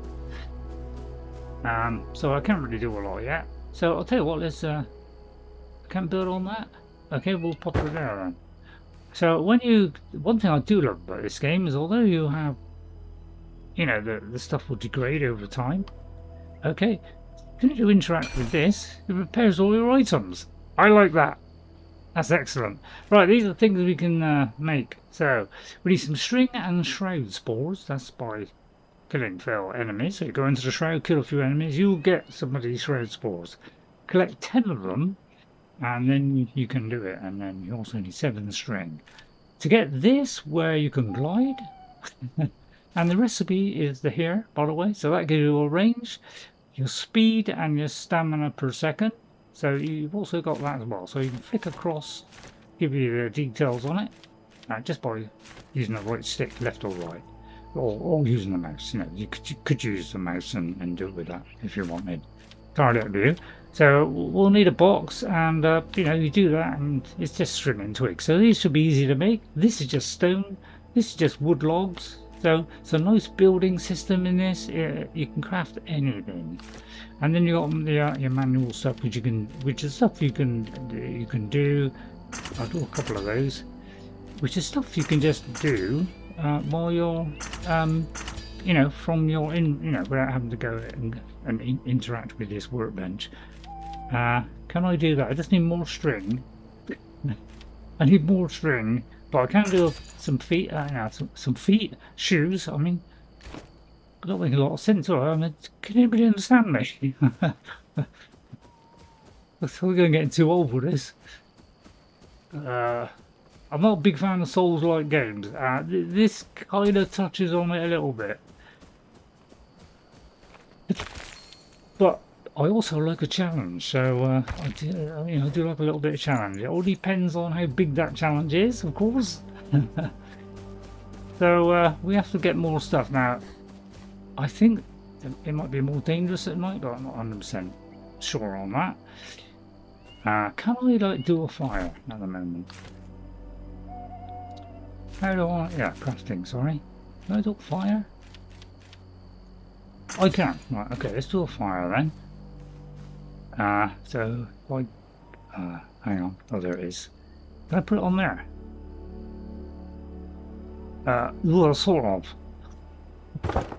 So I can't really do a lot yet. So I'll tell you what, let's can't build on that. Okay, we'll pop it there then. So one thing I do love about this game is although you have, you know, the stuff will degrade over time. Okay, as you interact with this, it repairs all your items. I like that. That's excellent. Right, these are the things we can make. So we need some string and shroud spores. That's by killing fail enemies. So you go into the shroud, kill a few enemies, you'll get some of these shroud spores. Collect 10 of them, and then you can do it. And then you also need 7 string. To get this, where you can glide, and the recipe is here, by the way. So that gives you a range, your speed, and your stamina per second. So you've also got that as well. So you can flick across, give you the details on it, just by using the right stick, left or right, or using the mouse. You know, you could use the mouse and do it with that if you wanted. Entirely up to you. So we'll need a box, and you know, you do that, and it's just string and twigs. So these should be easy to make. This is just stone. This is just wood logs. So it's a nice building system in this. You can craft anything. And then you got your manual stuff, which is stuff you can do. I'll do a couple of those, which is stuff you can just do while you're, you know, from your you know, without having to go and interact with this workbench. Can I do that? I just need more string. I need more string, but I can do some feet. Some feet, shoes. I mean. Not making a lot of sense, or I mean, can anybody understand me? We're going to get too old for this. I'm not a big fan of Souls-like games. This kind of touches on it a little bit, but I also like a challenge. So I do like a little bit of challenge. It all depends on how big that challenge is, of course. So we have to get more stuff now. I think it might be more dangerous at night, but I'm not 100% sure on that. Can I like do a fire at the moment? How do I? Yeah, crafting. Sorry. Can I do a fire? I can. Right. Okay. Let's do a fire then. So like, hang on. Oh, there it is. Can I put it on there? Well, sort of.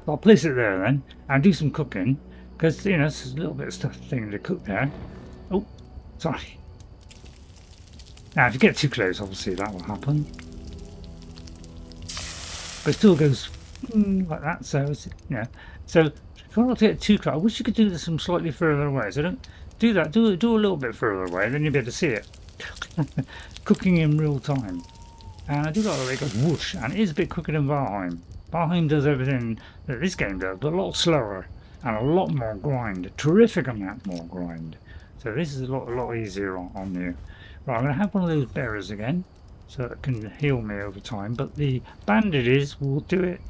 I'll place it there then and do some cooking, because you know there's a little bit of stuff to cook there. Oh, sorry. Now if you get too close, obviously that will happen, but it still goes like that. So it's, you know, so try not to get too close. I wish you could do this from slightly further away. So don't do that. Do a little bit further away, then you'll be able to see it. Cooking in real time. And I do like the way it goes whoosh, and it is a bit quicker than Valheim. Valheim does everything that this game does, but a lot slower and a lot more grind. Terrific amount more grind. So this is a lot easier on you. Right, I'm going to have one of those berries again, so it can heal me over time. But the bandages will do it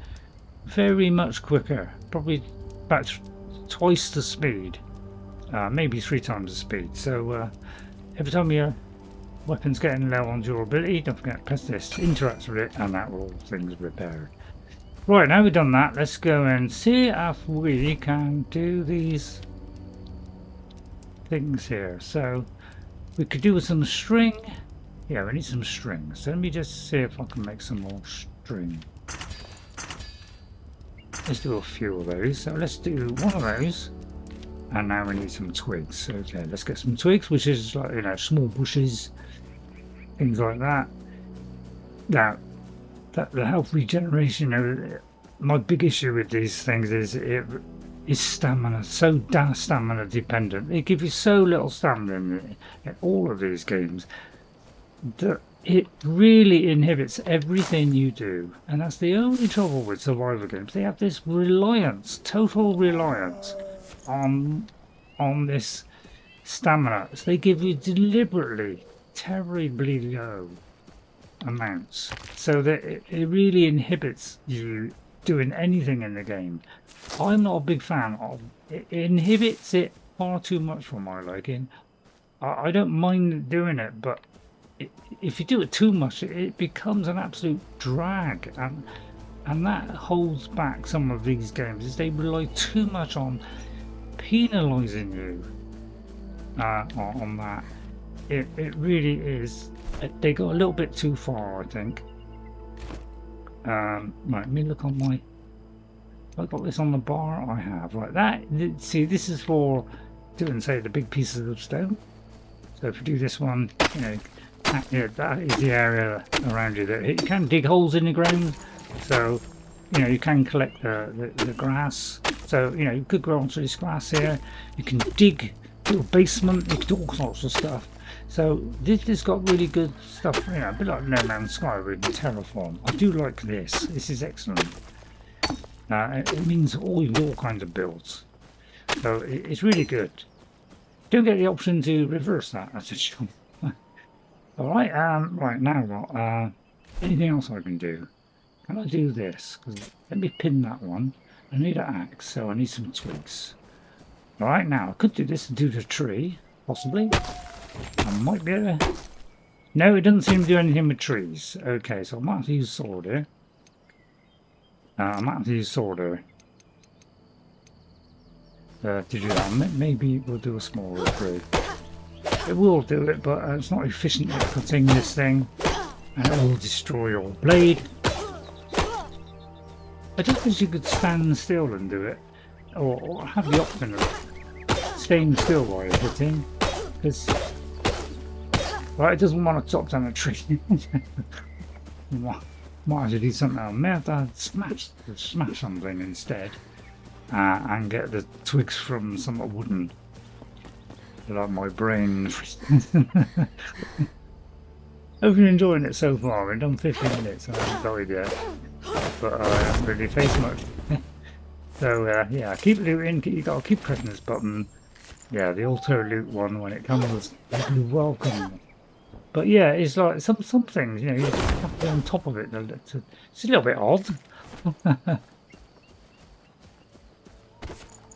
very much quicker, probably about twice the speed, maybe 3 times the speed. So every time your weapon's getting low on durability, don't forget to press this, interact with it, and that will all things repaired. Right, now we've done that, let's go and see if we can do these things here. So we could do with some string. Yeah, we need some string. So let me just see if I can make some more string. Let's do a few of those. So let's do one of those. And now we need some twigs. Okay, let's get some twigs, which is like, you know, small bushes, things like that. Now, the health regeneration, you know, my big issue with these things is it is stamina, so stamina dependent. They give you so little stamina in all of these games that it really inhibits everything you do, and that's the only trouble with survival games. They have this reliance, total reliance on this stamina. So they give you deliberately terribly low amounts, so that it really inhibits you doing anything in the game. I'm not a big fan of it. It inhibits it far too much for my liking. I don't mind doing it, but if you do it too much, it becomes an absolute drag, and that holds back some of these games, is they rely too much on penalising you on that. It really is. They go a little bit too far, I think. Right, let me look on my... I've got this on the bar. I have like that. See, this is for doing, say, the big pieces of stone. So if you do this one, you know, that is the area around you that you can dig holes in the ground. So, you know, you can collect the grass. So, you know, you could grow onto this grass here. You can dig, do a basement. You can do all sorts of stuff. So this has got really good stuff, you know, a bit like No Man's Sky with Terraform. I do like this. This is excellent. It means all kinds of builds. So it's really good. Don't get the option to reverse that. That's a shame. Alright, right, now what? Anything else I can do? Can I do this? Let me pin that one. I need an axe, so I need some twigs. Alright, now I could do this and do the tree, possibly. I might be able to... No, it doesn't seem to do anything with trees. Okay, so I might have to use sword here. I might have to use sword here. To do that. Maybe we'll do a smaller tree. It will do it, but it's not efficient at cutting this thing. And it will destroy your blade. I just wish you could stand still and do it. Or have the option of staying still while you're hitting. Because... Well, it doesn't want to chop down a tree. Might have to do something else. May have to smash something instead, and get the twigs from some wooden. Like my brain. Hope you're enjoying it so far. We've done 15 minutes. I haven't died yet, but I haven't really faced much. So yeah, keep looting. You got to keep pressing this button. Yeah, the auto loot one when it comes, you're welcome. But yeah, it's like some things, you know, you just have to be on top of it. It's a little bit odd.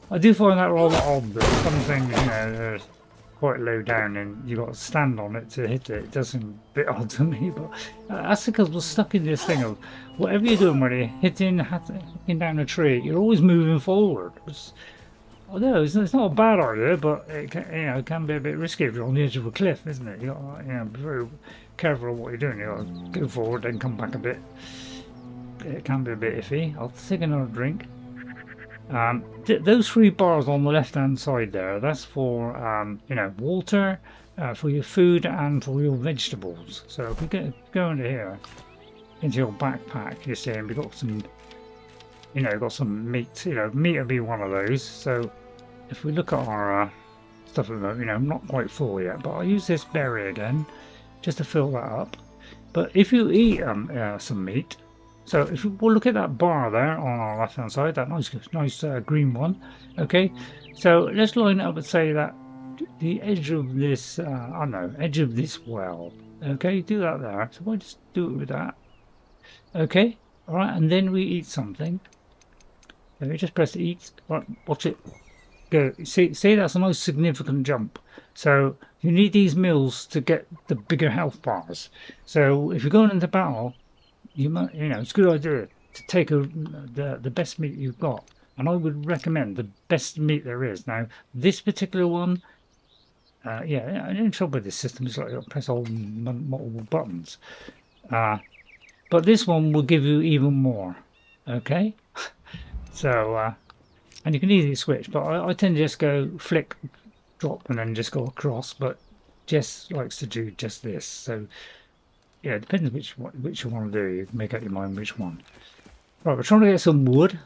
I do find that rather odd that some things, you know, are quite low down and you've got to stand on it to hit it. It does seem a bit odd to me, but that's because we're stuck in this thing of whatever you're doing, when you're hitting down a tree, you're always moving forward. Although it's not a bad idea, but it can, you know, it can be a bit risky if you're on the edge of a cliff, isn't it? You got to, you know, be very careful of what you're doing. You got to go forward, then come back a bit. It can be a bit iffy. I'll take another drink. Those 3 bars on the left-hand side there, that's for you know, water, for your food, and for your vegetables. So if we go into here, into your backpack, you see, and we've got some, you know, got some meat. You know, meat will be one of those. So if we look at our stuff at the moment, you know, I'm not quite full yet, but I'll use this berry again just to fill that up. But if you eat some meat, so if we'll look at that bar there on our left hand side, that nice green one, okay, so let's line it up and say that the edge of this I don't know, edge of this well, okay, do that there. So I just do it with that, okay, all right, and then we eat something. Let me just press eat. Right, watch it. Go. See, that's a nice significant jump. So you need these mills to get the bigger health bars. So if you're going into battle, you might, it's a good idea to take the best meat you've got. And I would recommend the best meat there is. Now, this particular one, yeah, the trouble with this system is like you press all multiple buttons. But this one will give you even more. Okay? So, and you can easily switch, but I tend to just go flick, drop, and then just go across. But Jess likes to do just this. So, yeah, it depends which you want to do. You can make up your mind which one. Right, we're trying to get some wood.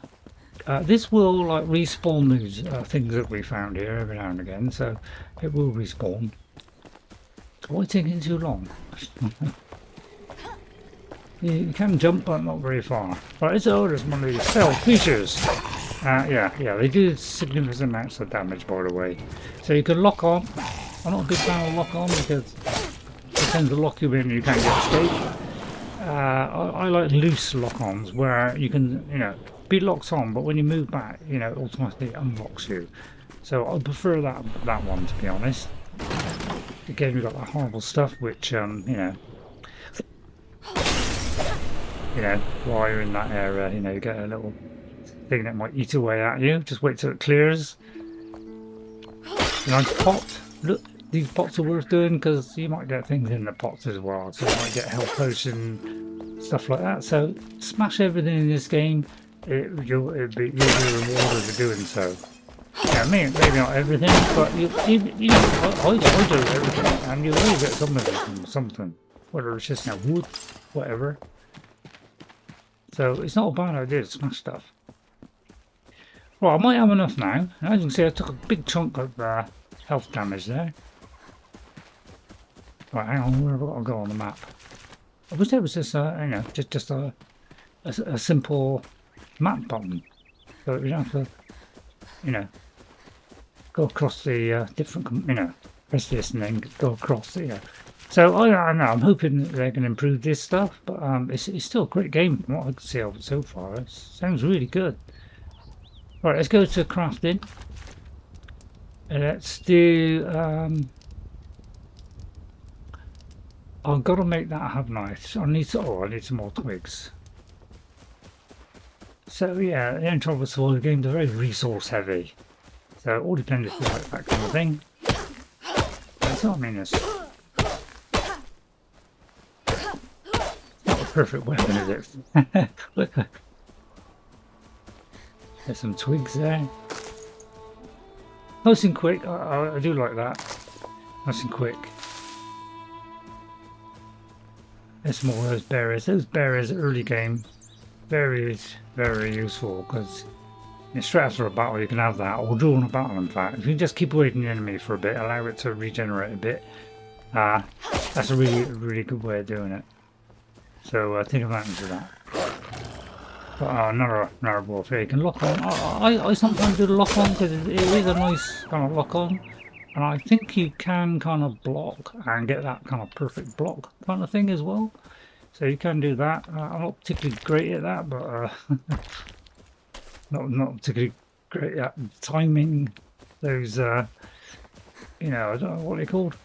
This will like respawn these things that we found here every now and again, so it will respawn. Why taking too long? You can jump, but not very far. Right, it's there's one of these fell creatures. Yeah, they do significant amounts of damage, by the way. So you can lock on. I'm not a big fan of lock on because it tends to lock you in and you can't get escape. I like loose lock-ons where you can, be locked on, but when you move back, it automatically unlocks you. So I prefer that one, to be honest. Again, we've got that horrible stuff, which, while you're in that area, you get a little thing that might eat away at you. Just wait till it clears. Nice pot. Look, these pots are worth doing because you might get things in the pots as well. So you might get health potion, stuff like that. So smash everything in this game. You'll be rewarded for doing so. Yeah, maybe not everything, but I do everything, and you will get some of it from something, whether it's just wood, whatever. So it's not a bad idea to smash stuff. Right, I might have enough now. As you can see, I took a big chunk of health damage there. Right, hang on, where have I got to go on the map? I wish there was just just a simple map button, so you don't have to, go across the different, press this and then go across here. So I don't know. I'm hoping they can improve this stuff, but it's still a great game from what I can see of it so far. It sounds really good. Right, let's go to crafting. Let's do. I've got to make that, haven't I? So I need some more twigs. So yeah, the Enshrouded survival games are very resource heavy. So it all depends if you like that kind of thing. That's what I mean. It's not a perfect weapon, is it? Look, there's some twigs there. Nice and quick. I do like that. Nice and quick. There's more of those berries. Those berries early game, very useful because straight after a battle you can have that, or during a battle in fact. If you just keep away from the enemy for a bit, allow it to regenerate a bit, that's a really good way of doing it. So take advantage of that. But another wolf here. You can lock on. I sometimes do the lock on because it is a nice kind of lock on. And I think you can kind of block and get that kind of perfect block kind of thing as well. So you can do that. I'm not particularly great at that, but not particularly great at timing those. I don't know what they're called.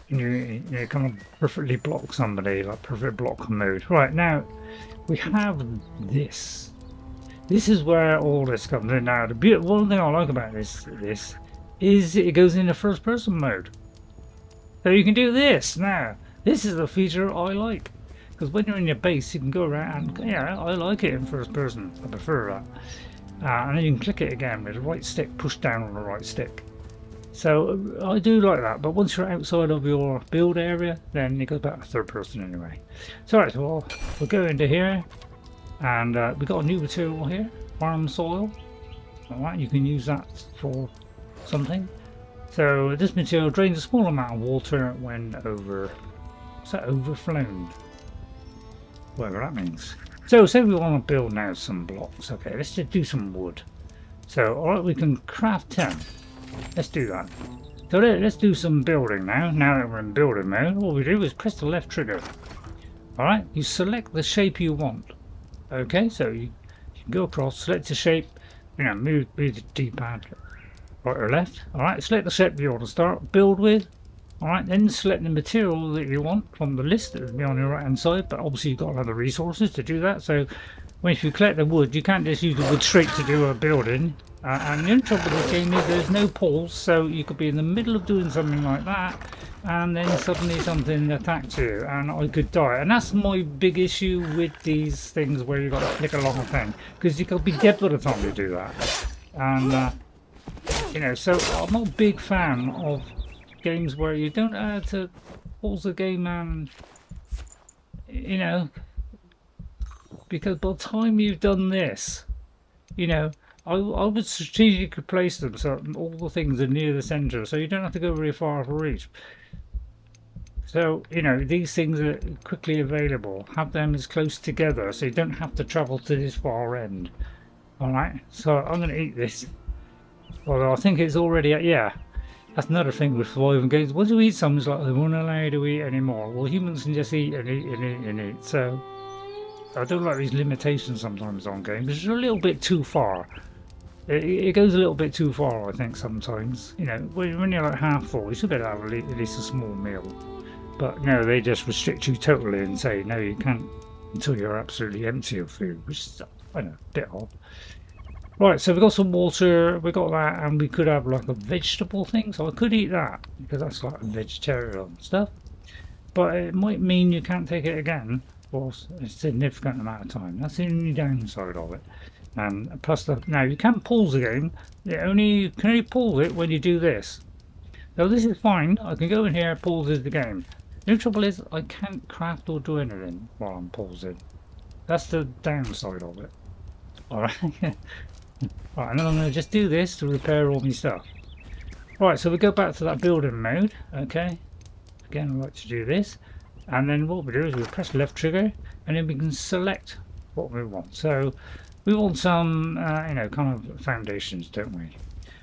You kind of perfectly block somebody, like perfect block mode. Right, now we have this. This is where all this comes in. Now the one thing I like about this is it goes into first person mode. So you can do this now. This is a feature I like. Because when you're in your base you can go around and I like it in first person. I prefer that. And then you can click it again with the right stick, push down on the right stick. So I do like that, but once you're outside of your build area then it goes back to third person anyway. So right, so we'll go into here and we've got a new material here, farm soil. Alright, you can use that for something. So this material drains a small amount of water when overflown. Whatever that means. So say we want to build now some blocks. Okay, let's just do some wood. So alright, we can craft 10. Let's do that. So let's do some building now. Now that we're in building mode, all we do is press the left trigger. Alright, you select the shape you want. Okay, so you go across, select a shape, you know, move the D-pad right or left. Alright, select the shape you want to start, build with. Alright, then select the material that you want from the list that will be on your right hand side, but obviously you've got to have the resources to do that. So if you collect the wood, you can't just use the wood straight to do a building. And the only trouble with the game is there's no pause, so you could be in the middle of doing something like that, and then suddenly something attacks you, and I could die. And that's my big issue with these things where you've got to click along a thing, because you could be dead by the time you do that. And, you know, so I'm not a big fan of games where you don't have to pause the game and, you know, because by the time you've done this, you know, I would strategically place them so all the things are near the centre, so you don't have to go very far for each. So, you know, these things are quickly available. Have them as close together so you don't have to travel to this far end. Alright, so I'm going to eat this. Although I think it's already, yeah, that's another thing with surviving games. Once you eat something, it's like they won't allow you to eat anymore. Well, humans can just eat and eat and eat and eat. So I don't like these limitations sometimes on games. It's a little bit too far. It goes a little bit too far, I think, sometimes. You know, when you're like half full, you should be able to have at least a small meal. But no, they just restrict you totally and say, no, you can't until you're absolutely empty of food, which is, I know, a bit odd. Right, so we've got some water, we got that, and we could have like a vegetable thing, so I could eat that, because that's like vegetarian stuff. But it might mean you can't take it again for a significant amount of time. That's the only downside of it. And plus, now you can pause the game. You can only pause it when you do this. So this is fine. I can go in here, pauses the game. The trouble is, I can't craft or do anything while I'm pausing. That's the downside of it. Alright. Right, and then I'm going to just do this to repair all my stuff. Right, so we go back to that building mode. Okay. Again, I like to do this. And then what we do is we press left trigger, and then we can select what we want. So we want some, you know, kind of foundations, don't we?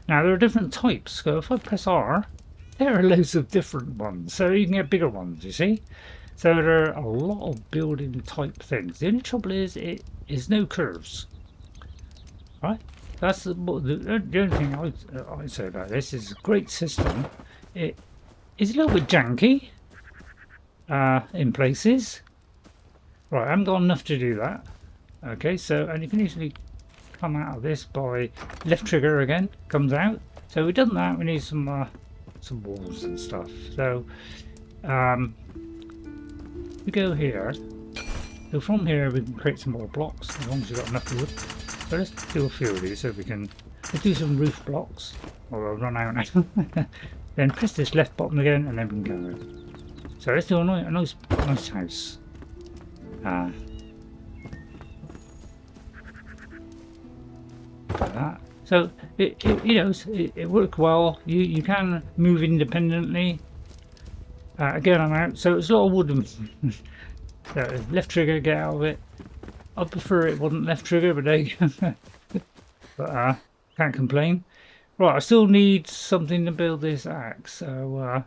Now, there are different types. So if I press R, there are loads of different ones. So you can get bigger ones, you see? So there are a lot of building type things. The only trouble is it is no curves. Right? That's the only thing I'd say about this. Is a great system. It is a little bit janky in places. Right, I haven't got enough to do that. Okay, so, and you can easily come out of this by left trigger again, comes out. So we've done that, we need some walls and stuff. So we go here. So from here we can create some more blocks as long as you've got enough wood. So let's do a few of these so we can do some roof blocks. Or I'll run out now. Then press this left button again and then we can go. So let's do a nice house. Like that. So it worked well. You can move independently. Again, I'm out. So it's a lot of wooden. So left trigger, get out of it. I prefer it wasn't left trigger, but there you go. But can't complain. Right, I still need something to build this axe. So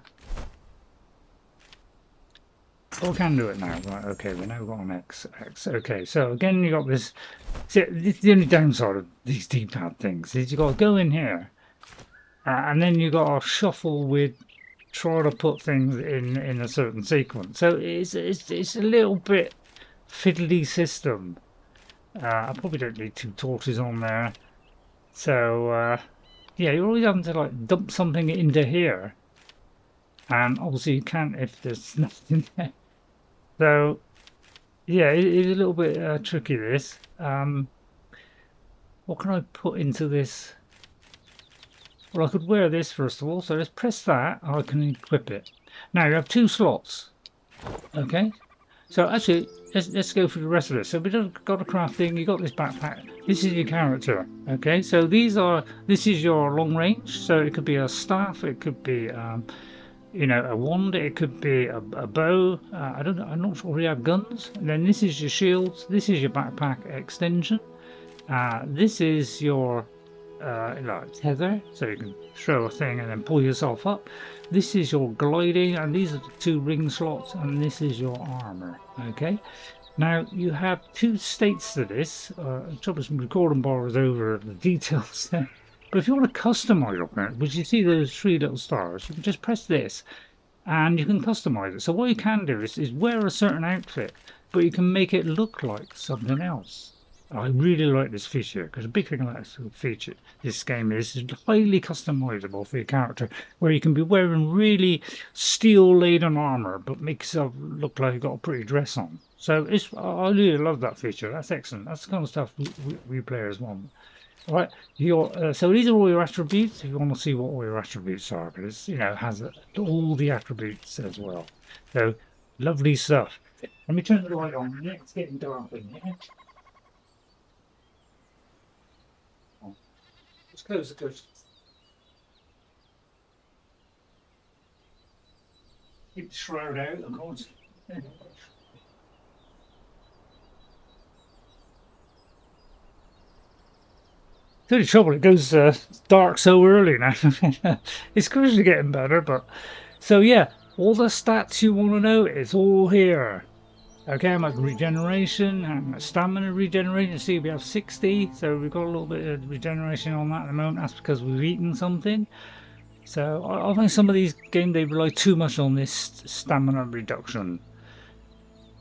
I can do it now. Right, okay, we now got an X. Okay, so again, you got this. See, this is the only downside of these D-pad things is you got to go in here, and then you got to shuffle with, try to put things in a certain sequence. So it's a little bit fiddly system. I probably don't need 2 torches on there. So yeah, you're always having to like dump something into here, and obviously you can't if there's nothing there. So yeah, it's a little bit tricky this. What can I put into this? Well, I could wear this first of all, so let's press that, I can equip it. Now you have 2 slots. Okay, so actually let's go through the rest of this. So we've got a crafting, you got this backpack, this is your character. Okay, so this is your long range, so it could be a staff, it could be you know, a wand, it could be a bow. I'm not sure if you have guns. And then this is your shields, this is your backpack extension. This is your like tether, so you can throw a thing and then pull yourself up. This is your gliding, and these are the 2 ring slots, and this is your armor. Okay, Now, you have two states to this. Trouble is, recording bar is over the details there. But if you want to customize your parent, which you see those three little stars, you can just press this and you can customize it. So what you can do is wear a certain outfit, but you can make it look like something else. I really like this feature because the big thing about this feature, this game is highly customizable for your character, where you can be wearing really steel-laden armor, but make yourself look like you've got a pretty dress on. So I really love that feature. That's excellent. That's the kind of stuff we players want. All right, so these are all your attributes. If you want to see what all your attributes are, because it has all the attributes as well. So lovely stuff. Let me turn the light on. It's getting dark in here. Let's close the curtains. Keep the shroud out, of course. The only trouble, it goes dark so early now. It's gradually getting better, but so yeah, all the stats you want to know, it's all here. Okay, I'm at regeneration and stamina regeneration. See, we have 60, so we've got a little bit of regeneration on that at the moment. That's because we've eaten something. So I think some of these games, they rely too much on this stamina reduction.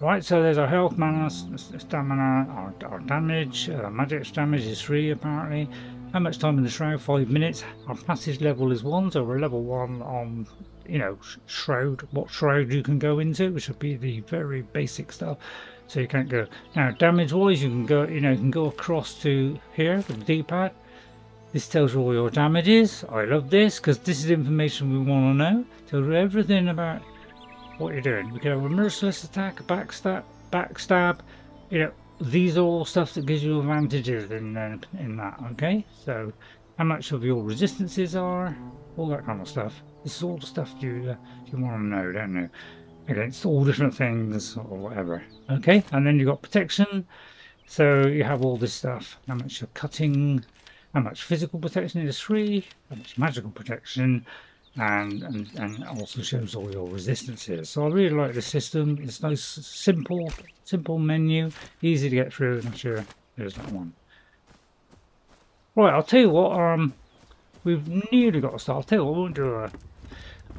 Right, so there's our health, mana, stamina, our damage. Magic damage is 3 apparently. How much time in the shroud? 5 minutes. Our passage level is 1, so we're level 1 on, shroud. What shroud you can go into, which would be the very basic stuff. So you can't go. Now, damage-wise, you can go. You can go across to here with the D-pad. This tells you all your damages. I love this because this is information we want to know. Tells you everything about what you're doing. We can have a merciless attack, a backstab. These are all stuff that gives you advantages in that. Okay, so how much of your resistances are, all that kind of stuff. This is all the stuff you want to know, don't you? Against all different things or whatever. Okay, and then you've got protection. So you have all this stuff. How much you're cutting, how much physical protection is 3, how much magical protection. And also shows all your resistances. So I really like the system. It's nice, simple menu, easy to get through. I'm sure there's that one. Right, I'll tell you what. We've nearly got to start. I'll tell you what. We won't do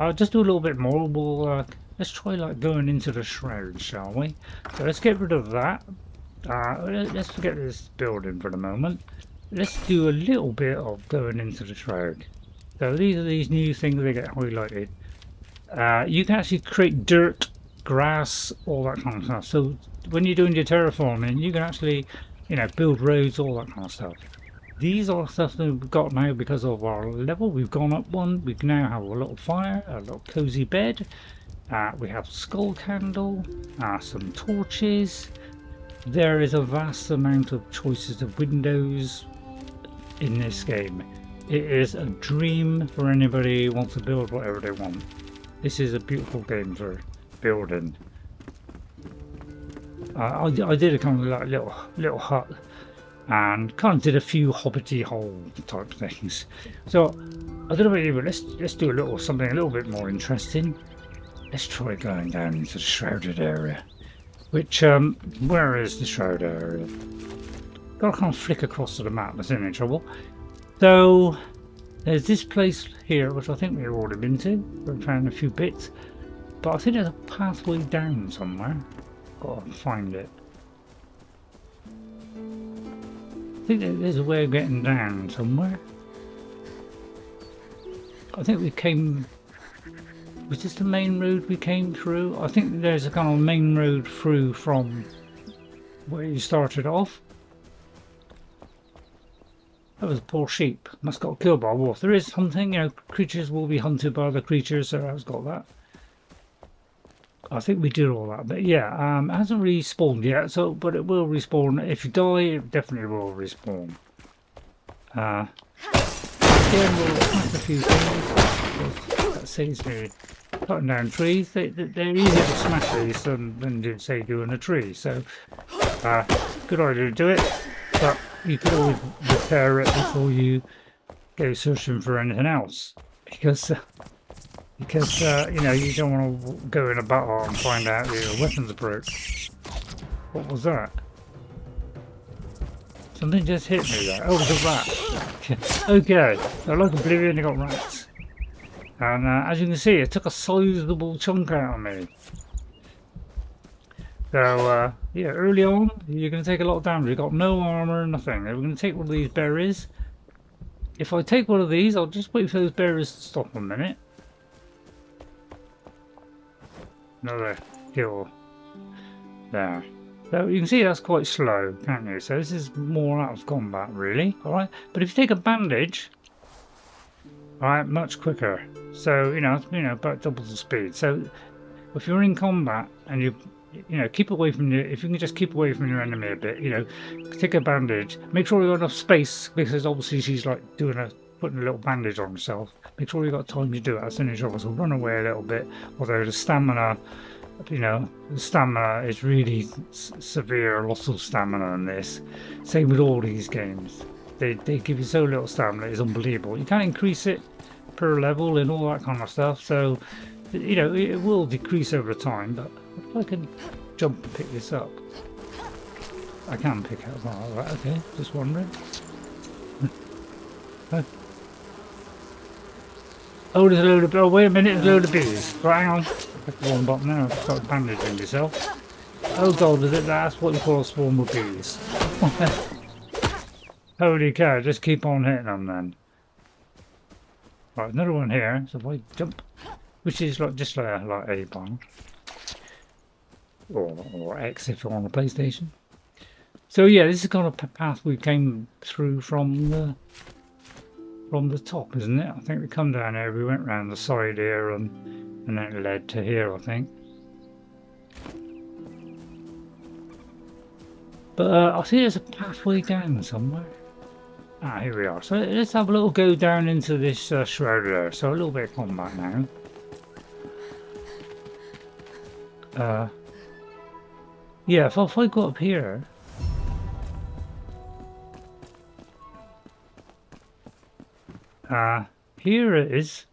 I'll just do a little bit more. We'll let's try like going into the shroud, shall we? So let's get rid of that. Let's forget this building for the moment. Let's do a little bit of going into the shroud. So these are these new things that get highlighted. You can actually create dirt, grass, all that kind of stuff. So when you're doing your terraforming, you can actually, build roads, all that kind of stuff. These are stuff that we've got now because of our level. We've gone up one. We can now have a little fire, a little cozy bed. We have skull candle, some torches. There is a vast amount of choices of windows in this game. It is a dream for anybody who wants to build whatever they want. This is a beautiful game for building. I did a kind of like little hut and kind of did a few hobbity hole type things. So I don't know about you, but let's do something a little bit more interesting. Let's try going down into the shrouded area. Which where is the shroud area? Gotta kind of flick across to the map. That's any trouble. So there's this place here, which I think we've already been to. We've found a few bits, but I think there's a pathway down somewhere. Gotta find it. I think there's a way of getting down somewhere. I think we came. Was this the main road we came through? I think there's a kind of main road through from where you started off. That was a poor sheep. Must got killed by a wolf. There is something, creatures will be hunted by other creatures, so that's got that. I think we did all that, but yeah, it hasn't respawned yet, but it will respawn. If you die, it definitely will respawn. Again, we'll smash a few things. That saves me cutting down trees. They're easier to smash these than say doing a tree, so good idea to do it. But you could always repair it before you go searching for anything else, because you don't want to go in a battle and find out your weapons are broke. What was that? Something just hit me there. Oh, it was a rat. Okay, so like Oblivion, you got rats. And as you can see, it took a sizable chunk out of me. So, yeah, early on, you're going to take a lot of damage. You've got no armor, nothing. We're going to take one of these berries. If I take one of these, I'll just wait for those berries to stop a minute. Another kill. There. So you can see that's quite slow, can't you? So this is more out of combat, really. Alright, but if you take a bandage, alright, much quicker. So, you know, about double the speed. So if you're in combat and you keep away from your, if you can just keep away from your enemy a bit, you know, take a bandage. Make sure you've got enough space, because obviously she's like putting a little bandage on herself. Make sure you've got time to do it as soon as you're able to run away a little bit. Although the stamina, you know, the stamina is really severe, lots of stamina in this. Same with all these games. They give you so little stamina, it's unbelievable. You can't increase it per level and all that kind of stuff, so, you know, it will decrease over time, but if I can jump and pick this up. I can pick it up, alright, okay, just wondering. Oh, there's a load of, oh wait a minute, there's a load of bees. Right, hang on. Click the wrong button now, I've got bandaging myself. Oh god, that's what you call a swarm of bees. Holy cow, just keep on hitting them then. Right, another one here, so if I jump, which is like just like A bomb. Or X if you're on the PlayStation. So yeah, this is the kind of path we came through from the top, isn't it? I think we come down here, we went round the side here and then it led to here, I think. But I see there's a pathway down somewhere. Ah, here we are. So let's have a little go down into this Shroud there. So a little bit of combat now. Yeah, if I go up here. Here it is.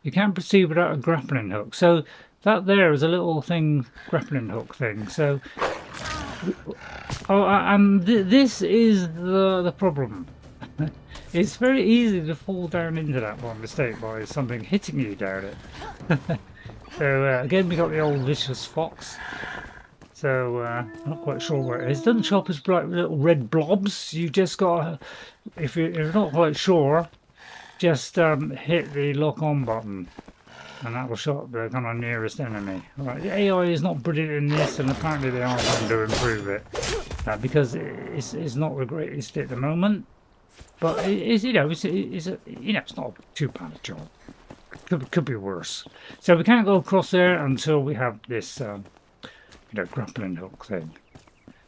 You can't proceed without a grappling hook. So that there is a little thing, grappling hook thing. So, this is the problem. It's very easy to fall down into that by mistake by something hitting you down it. So again, we got the old vicious fox. So I'm not quite sure where it is. It doesn't show up as like little red blobs. You just got, if you're not quite sure, just hit the lock on button, and that will show up the kind of nearest enemy. Right, the AI is not brilliant in this, and apparently they are going to improve it because it's not the greatest at the moment. But it's it's not too bad a job. Could be worse. So we can't go across there until we have this grappling hook thing.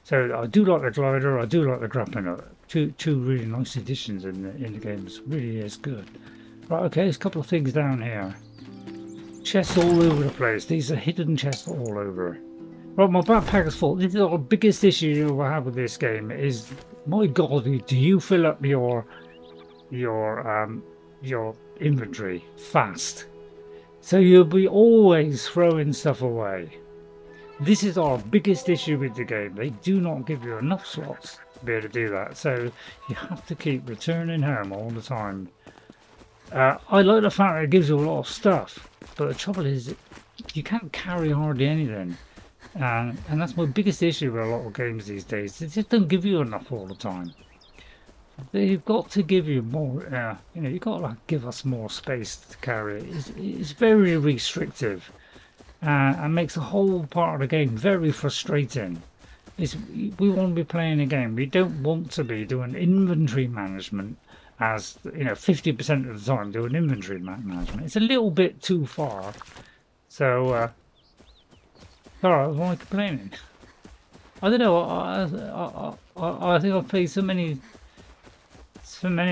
So I do like the glider. I do like the grappling hook. Two really nice additions in the game. It really is good. Right, okay, there's a couple of things down here. Chests all over the place. These are hidden chests all over. Right, my backpack is full. This is our biggest issue you'll have with this game is, my god, do you fill up your inventory fast? So you'll be always throwing stuff away. This is our biggest issue with the game. They do not give you enough slots to be able to do that. So you have to keep returning home all the time. I like the fact that it gives you a lot of stuff, but the trouble is you can't carry hardly anything. And that's my biggest issue with a lot of games these days. They just don't give you enough all the time. They've got to give you more. You've got to give us more space to carry it. It's very restrictive. And makes the whole part of the game very frustrating. We want to be playing a game. We don't want to be doing inventory management as 50% of the time doing inventory management. It's a little bit too far. So, alright, why am I complaining? I don't know. I think I've played so many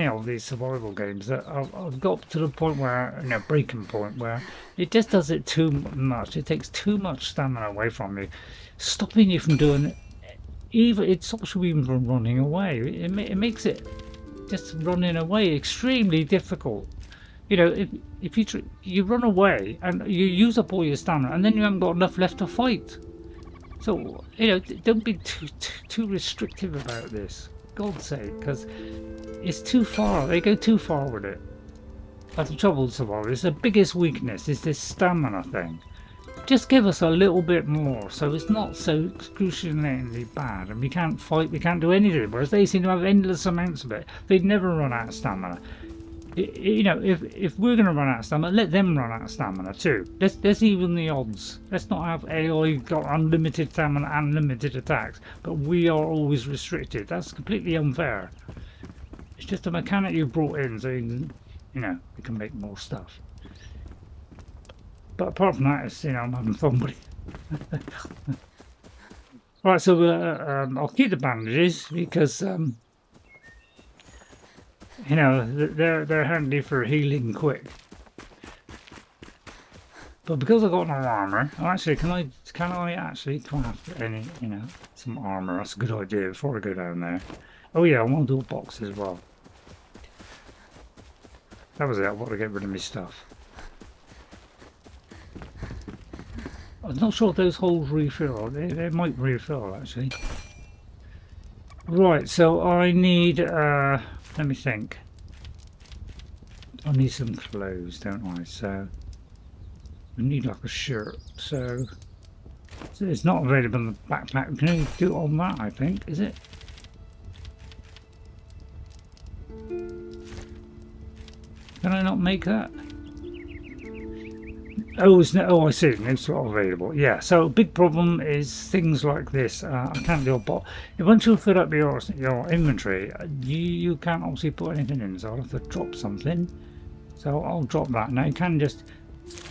of these survival games that I've got to the point where, breaking point where it just does it too much. It takes too much stamina away from you, stopping you from doing it. It stops you even from running away. It makes it just running away extremely difficult. If you run away and you use up all your stamina and then you haven't got enough left to fight. So, you know, don't be too restrictive about this. God's sake, because it's too far. They go too far with it. That's the trouble with survival. It's the biggest weakness is this stamina thing. Just give us a little bit more, so it's not so excruciatingly bad, and we can't fight, we can't do anything. Whereas they seem to have endless amounts of it. They'd never run out of stamina. You know, if we're going to run out of stamina, let them run out of stamina too. Let's even the odds. Let's not have AI got unlimited stamina and limited attacks, but we are always restricted. That's completely unfair. It's just a mechanic you brought in, so you know, we can make more stuff. But apart from that, it's, you know, I'm having fun with it. Right, so I'll keep the bandages because you know, they're handy for healing quick. But because I've got no armor, actually, can I actually craft any, you know, some armor? That's a good idea before I go down there. Oh yeah, I want to do a box as well. That was it. I want to get rid of my stuff. I'm not sure if those holes refill. They might refill actually. Right, so I need let me think. I need some clothes, don't I? So I need like a shirt. So it's not available in the backpack. Can you do it on that? I think, is it? Can I not make that? Oh, it's no, oh, I see. No slot available. Yeah. So big problem is things like this. I can't do a bot. Once you fill up your inventory, you can't obviously put anything in. So I'll have to drop something. So I'll drop that. Now you can just.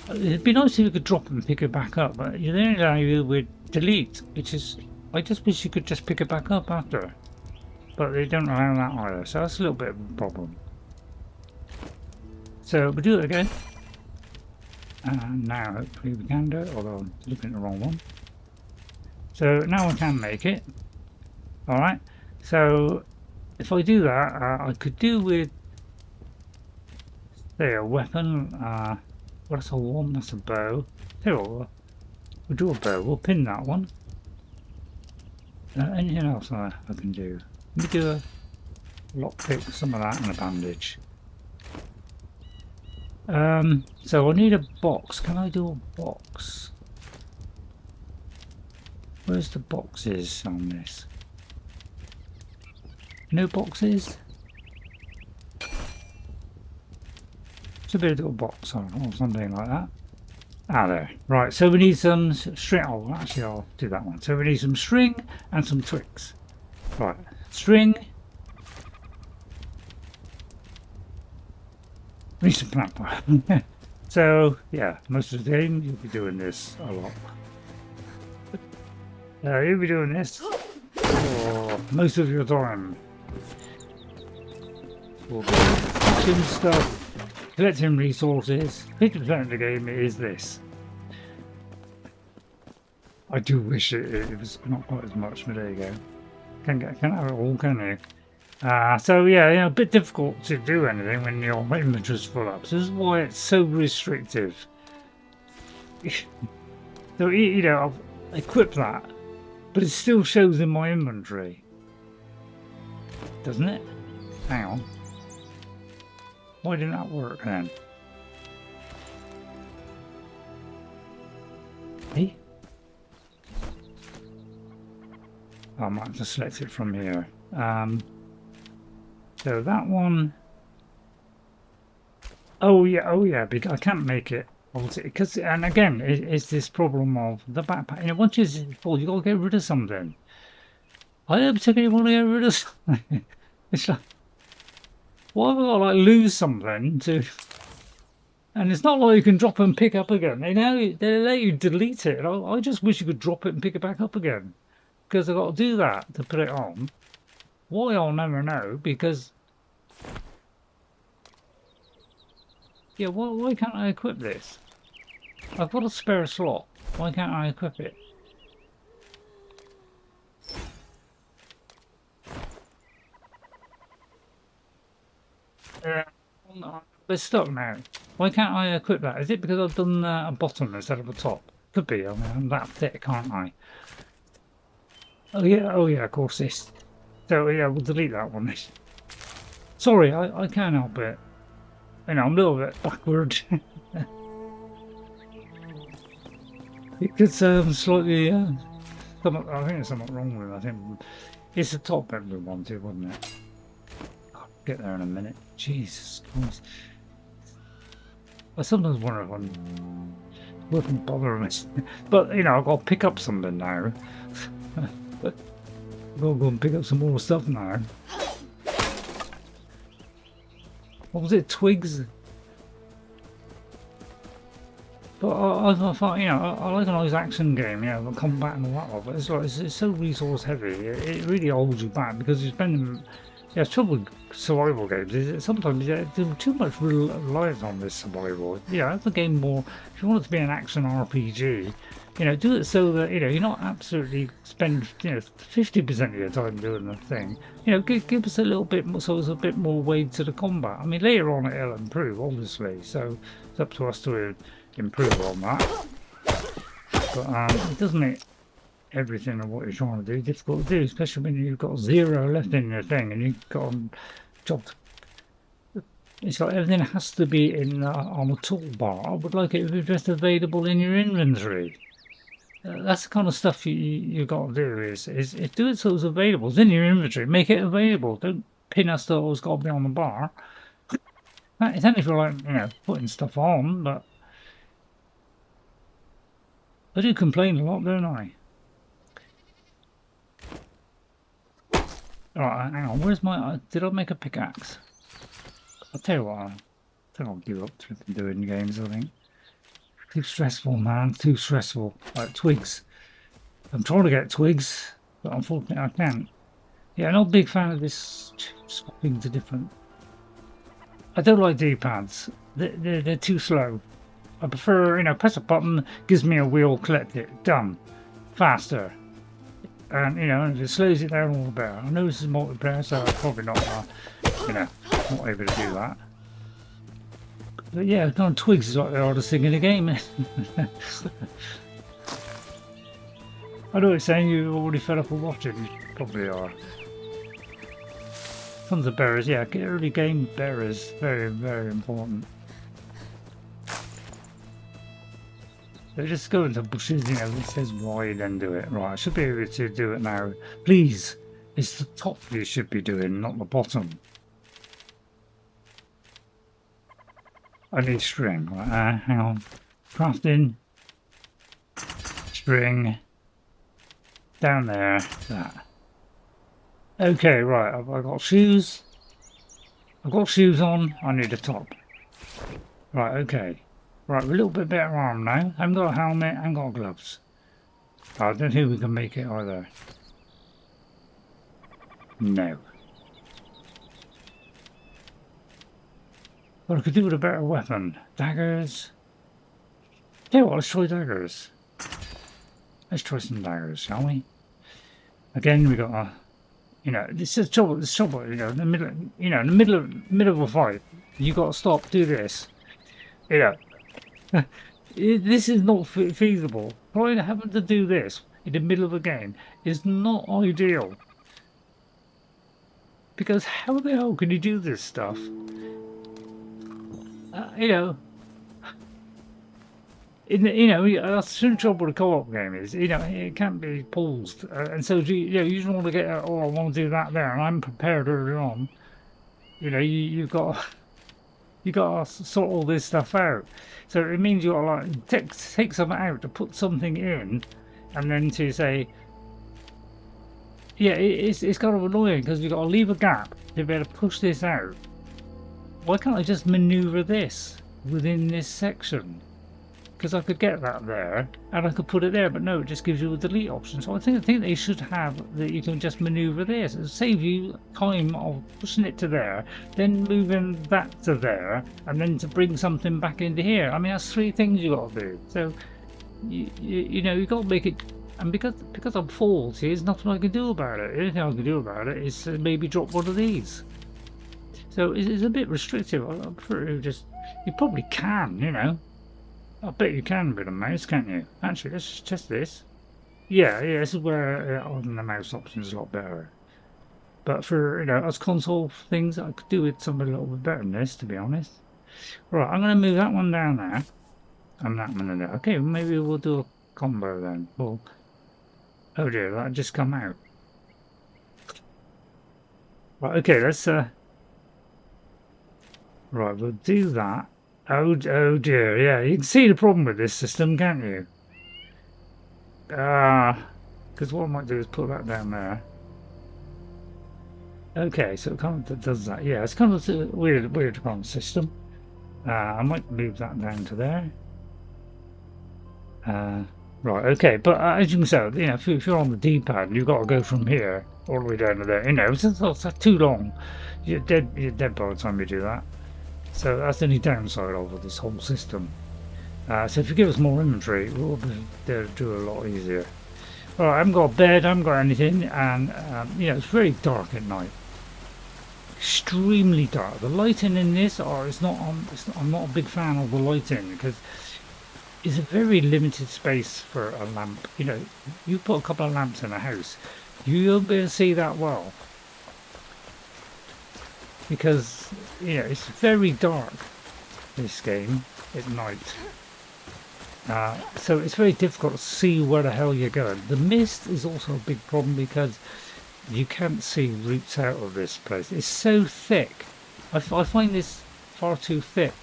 It'd be nice if you could drop it and pick it back up, but you don't allow you with delete, which is. I just wish you could just pick it back up after. But they don't allow that either. So that's a little bit of a problem. So we'll do it again. And now hopefully we can do it, although I'm looking at the wrong one. So now I can make it. Alright, so if I do that, I could do with, say, a weapon. Well, that's a one, that's a bow. There we'll do a bow, we'll pin that one. Anything else I can do? Let me do a lockpick, some of that, and a bandage. So I need a box. Can I do a box? Where's the boxes on this? No boxes? Should be able to do a box on or something like that. Ah, there. Right, so we need some string. Oh, actually, I'll do that one. So we need some string and some twigs. Right, string. We need some plant power. So, yeah, most of the game you'll be doing this a lot. You'll be doing this for most of your time. We'll be catching stuff, collecting resources. 50% of the game is this. I do wish it was not quite as much, but there you go. Can't have it all, can you? So yeah, you know, a bit difficult to do anything when your inventory's full up. So this is why it's so restrictive. So you know, I've equipped that, but it still shows in my inventory, doesn't it? Hang on. Why didn't that work then? Hey? I might have to select it from here. So that one. Oh yeah, because I can't make it. Because, and again, it's this problem of the backpack. You know, once it's full, you gotta get rid of something. I don't particularly want to get rid of something. It's like, why have I got to like lose something to? And it's not like you can drop and pick up again. They let you delete it. I just wish you could drop it and pick it back up again, because I've got to do that to put it on. Why, I'll never know, because... Yeah, why can't I equip this? I've got a spare slot. Why can't I equip it? They're stuck now. Why can't I equip that? Is it because I've done a bottom instead of a top? Could be. I mean, I'm that thick, aren't I? Oh yeah, of course this. So yeah, we'll delete that one. Sorry, I can't help it. You know, I'm a little bit backward. Because slightly, I think there's something wrong with it. I think it's the top bit we wanted, wasn't it? I'll get there in a minute. Jesus Christ. I sometimes wonder if I'm working bothering us. But, you know, I've got to pick up something now. I've got to go and pick up some more stuff now. What was it? Twigs? But I thought, you know, I like a nice action game, you know, the combat and all that lot, but it's like, it's so resource heavy, it really holds you back because you're spending, yeah, trouble with survival games is that sometimes you do too much reliance on this survival. Yeah, that's a game more, if you want it to be an action RPG, you know, do it so that, you know, you're not absolutely spend, you know, 50% of your time doing the thing. You know, give us a little bit more, so there's a bit more weight to the combat. I mean, later on it'll improve, obviously, so it's up to us to improve on that. But it doesn't make everything of what you're trying to do difficult to do, especially when you've got 0 left in your thing and you've got a job to, it's like everything has to be in on a toolbar. I would like it to be just available in your inventory. That's the kind of stuff you got to do is do it so it's available. It's in your inventory. Make it available. Don't pin us that it's got to be on the bar. It's only for, like, you know, putting stuff on, but I do complain a lot, don't I? Alright, hang on, where's my... did I make a pickaxe? I'll tell you what, I think I'll give up doing games, I think. Too stressful, man, too stressful. Like, twigs. I'm trying to get twigs, but unfortunately I can't. Yeah, I'm not a big fan of this swapping to different... I don't like D-pads. They're too slow. I prefer, you know, press a button, gives me a wheel, collect it, done. Faster. And, you know, if it slows it down all the better. I know this is multiplayer, so I'm probably not, you know, not able to do that. But yeah, kind of twigs is like the hardest thing in the game. I know what you're saying, you're already fed up with watching. You probably are. Tons of berries, yeah, early game berries, very, very important. So just go into bushes, you know, it says why, then do it. Right, I should be able to do it now. Please, it's the top you should be doing, not the bottom. I need string. Right, hang on. Crafting. String. Down there. That. Okay, right, I've got shoes. I've got shoes on. I need a top. Right, okay. Right, we're a little bit better armed now. I haven't got a helmet, I haven't got gloves. I don't think we can make it either. No. But I could do with a better weapon. Daggers. Tell you what, let's try daggers. Let's try some daggers, shall we? Again, we got a, you know, this is trouble. This trouble. You know, in the middle, you know, in the middle of a fight, you got to stop. Do this. You know. This is not feasible. Trying to having to do this in the middle of a game is not ideal. Because how the hell can you do this stuff? You know, you know, that's the trouble with a co-op game is, you know, it can't be paused, and so you know, you just want to get, oh, I want to do that there, and I'm prepared earlier on. You know, you've got to sort all this stuff out. So it means you got to, like, take something out to put something in, and then to say, yeah, it's kind of annoying because you've got to leave a gap to be able to push this out. Why can't I just maneuver this within this section? Because I could get that there and I could put it there, but no, it just gives you a delete option. So I think they should have that you can just maneuver this. It'll save you time of pushing it to there, then moving that to there, and then to bring something back into here. I mean, that's 3 things you got to do. So you know, you got to make it. And because I'm faulty, there's nothing I can do about it. The only thing I can do about it is maybe drop one of these. So it's a bit restrictive. I'm sure you probably can, you know. I bet you can with a mouse, can't you? Actually, let's just test this. yeah, this is where on the mouse option is a lot better. But for, us console things, I could do with something a little bit better than this, to be honest. Right, I'm going to move that one down there. And that one in there. Okay, maybe we'll do a combo then. Well, oh dear, that just come out. Right, okay, let's right, we'll do that. Oh dear, yeah, you can see the problem with this system, can't you? Because what I might do is put that down there. Okay, so it kind of does that. Yeah, it's kind of a weird kind of system. I might move that down to there. Right, okay, but as you can tell, if you're on the D-pad, you've got to go from here all the way down to there. It's too long. You're dead by the time you do that. So that's the only downside of this whole system. So if you give us more inventory, we'll be able to do it a lot easier. Well, I haven't got a bed, I haven't got anything, and it's very dark at night. Extremely dark. The lighting in this, I'm not a big fan of the lighting because it's a very limited space for a lamp. You put a couple of lamps in a house, you'll be able to see that well. Because, it's very dark, this game, at night. So it's very difficult to see where the hell you're going. The mist is also a big problem because you can't see routes out of this place. It's so thick. I find this far too thick.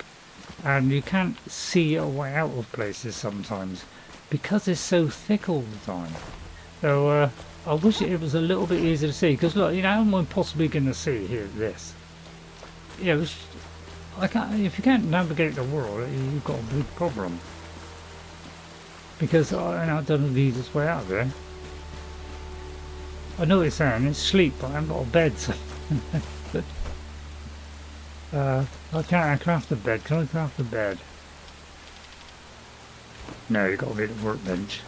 And you can't see a way out of places sometimes because it's so thick all the time. So I wish it was a little bit easier to see, because look, how am I possibly going to see here this? If you can't navigate the world, you've got a big problem. Because I don't know the easiest way out of there. I know what it's saying, it's sleep, but I haven't got a bed. So I can't craft a bed. Can I craft a bed? No, you've got to be at the workbench.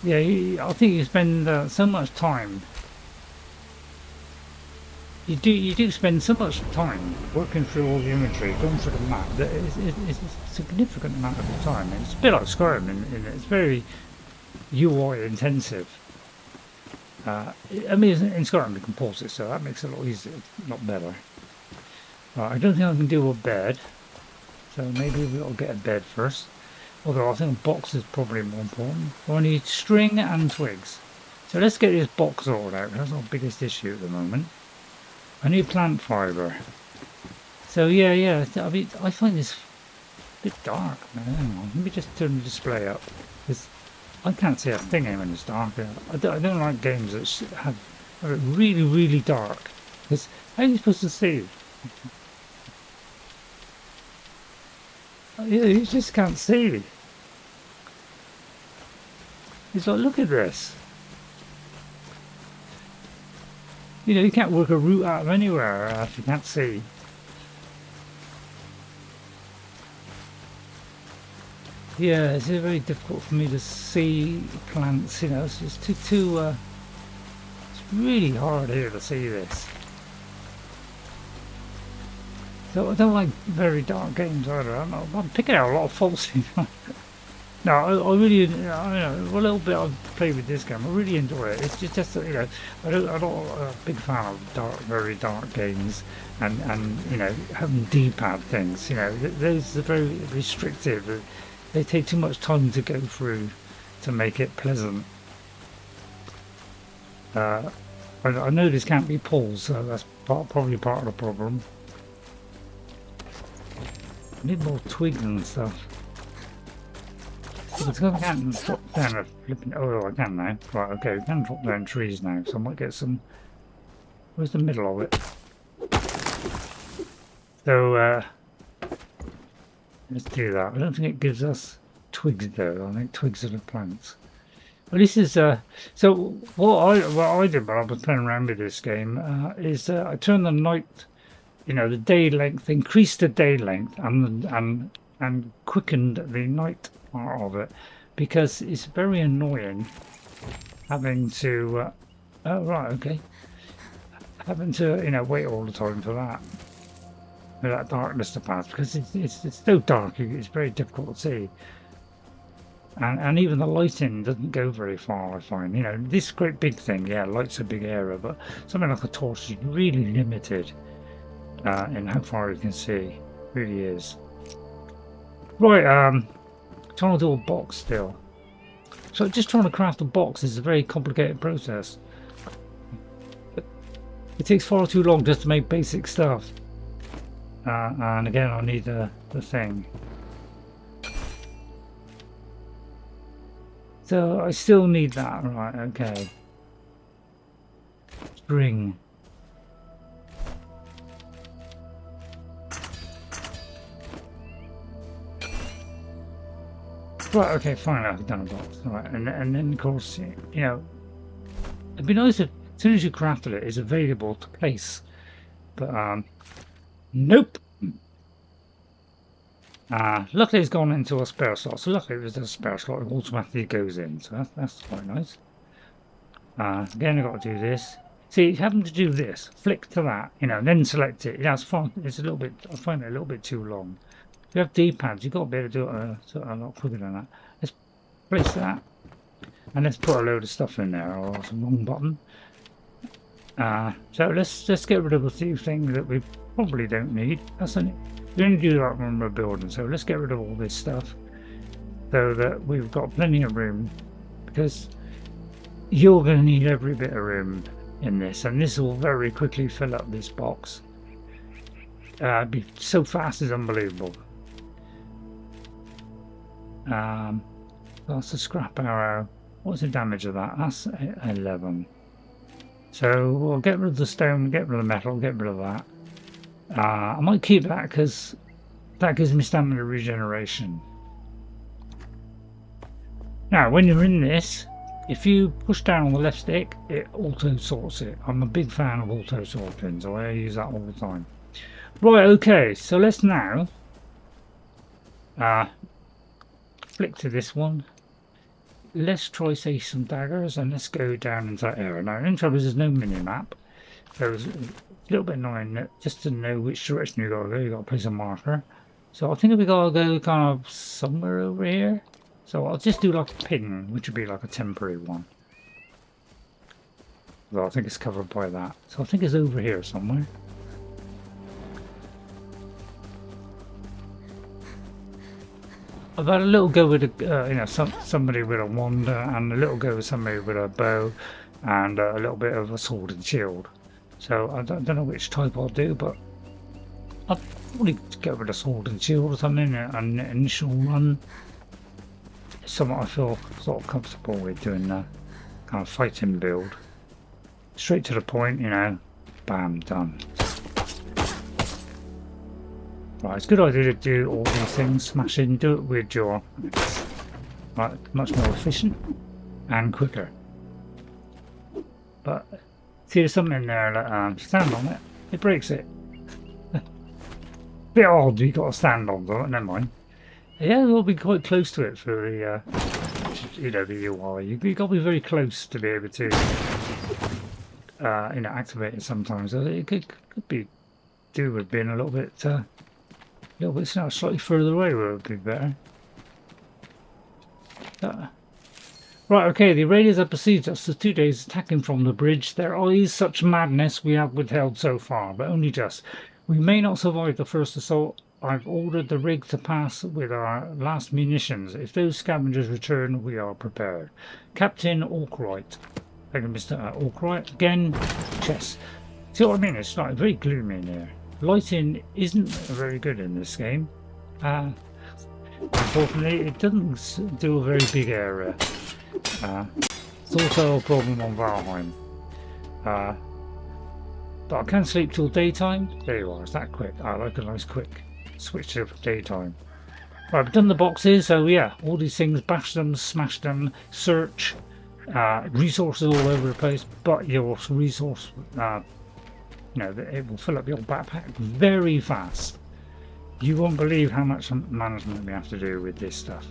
Yeah, I think you spend so much time. You do spend so much time working through all the inventory, going through the map, that it's a significant amount of the time. It's a bit like Skyrim in it's very UI intensive. In Skyrim you can pause it, so that makes it a lot easier, a lot better. Right, I don't think I can do a bed, so maybe we'll get a bed first. Although I think a box is probably more important. I need string and twigs. So let's get this box sorted out. That's our biggest issue at the moment. I need plant fibre. So yeah. I find this a bit dark. Hang on, let me just turn the display up. I can't see a thing when it's dark. I don't like games that have it really, really dark. Because how are you supposed to see? You just can't see. It's like, look at this. You can't work a route out of anywhere if you can't see. Yeah, it's very difficult for me to see plants, it's just too it's really hard here to see this. So I don't like very dark games either. I'm picking out a lot of faults. No, I really, a little bit I've played with this game. I really enjoy it. It's just I'm not a big fan of very dark games, and having D-pad things. Those are very restrictive. They take too much time to go through to make it pleasant. I know this can't be paused, so that's probably part of the problem. I need more twigs and stuff. Because I can't drop down a flipping... Oh, I can now. Right, okay, we can drop down trees now, so I might get some... Where's the middle of it? So, let's do that. I don't think it gives us twigs though. I think twigs are the plants. Well, this is so what I did when I was playing around with this game is I turned the night, the day length, increased the day length, and quickened the night part of it, because it's very annoying having to. Oh right, okay. Having to wait all the time for that darkness to pass, because it's so dark. It's very difficult to see. And even the lighting doesn't go very far, I find. You know, this great big thing, yeah, light's a big area, but something like a torch is really limited in how far you can see. Really is. Right, trying to do a box still. So just trying to craft a box is a very complicated process. It takes far too long just to make basic stuff. And again, I need the thing. So I still need that, right? Okay. String. Right, okay, fine, I've done a box. Right, and then of course, you know, it'd be nice if as soon as you crafted it, it's available to place. But nope. Luckily it's gone into a spare slot. So luckily there's a spare slot, it automatically goes in. So that's quite nice. Again, I've got to do this. See, having to do this, flick to that, you know, and then select it. Yeah, it's fun. It's a little bit, I find it a little bit too long. If you have D-pads, you've got to be able to do it a lot quicker than that. Let's place that. And let's put a load of stuff in there, or some wrong button. So let's get rid of a few things that we probably don't need. That's only, we only do that when we're building, so let's get rid of all this stuff so that we've got plenty of room, because you're going to need every bit of room in this, and this will very quickly fill up this box. Be so fast, it's unbelievable. That's a scrap arrow. What's the damage of that? That's 11. So we'll get rid of the stone, get rid of the metal, get rid of that. I might keep that because that gives me stamina regeneration. Now, when you're in this, if you push down on the left stick, it auto sorts it. I'm a big fan of auto sorting, so I use that all the time. Right, okay, so let's now flick to this one. Let's try say some daggers and let's go down into that area. Now, in trouble, there's no mini map, so it's a little bit annoying that just to know which direction you got to go. You got to place a marker. So I think we got to go kind of somewhere over here. So I'll just do like a ping, which would be like a temporary one. Well, I think it's covered by that. So I think it's over here somewhere. I've had a little go with somebody with a wand and a little go with somebody with a bow and a little bit of a sword and shield. So I don't know which type I'll do, but I'll probably go with a sword and shield or something. An initial run, something I feel sort of comfortable with doing the kind of fighting build. Straight to the point, you know, bam, done. Right, it's a good idea to do all these things, smash in, do it with your axe. Right, much more efficient and quicker. But see, there's something in there that stand on it, it breaks it. Bit odd, you got to stand on it, never mind. Yeah, we'll be quite close to it for the the UI. You got to be very close to be able to activate it sometimes. So it could be do with being a little bit slightly further away would be better. Right, okay, the raiders have besieged us for 2 days, attacking from the bridge. Their eyes, such madness we have withheld so far, but only just. We may not survive the first assault. I've ordered the rig to pass with our last munitions. If those scavengers return, we are prepared. Captain Orkwright. Thank you, Mr. Orkwright. Again, chess. See what I mean? It's like very gloomy in here. Lighting isn't very good in this game. Unfortunately, it doesn't do a very big area. It's also a problem on Valheim. But I can sleep till daytime. There you are, it's that quick. I like a nice quick switch to daytime. Right, I've done the boxes, so yeah, all these things, bash them, smash them, search, resources all over the place, but your resource, it will fill up your backpack very fast. You won't believe how much management we have to do with this stuff.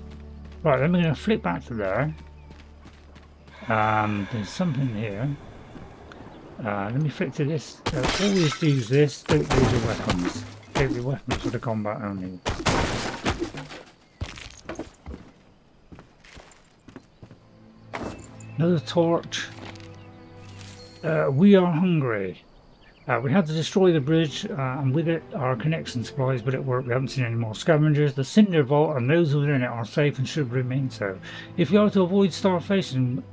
Right, then we're going to flip back to there. There's something here. Let me flick to this. Always use this, don't use your weapons. Take your weapons for the combat only. Another torch. We are hungry. We had to destroy the bridge and with it our connection supplies, but it worked. We haven't seen any more scavengers. The cinder vault and those within it are safe and should remain so. If we are to avoid starvation,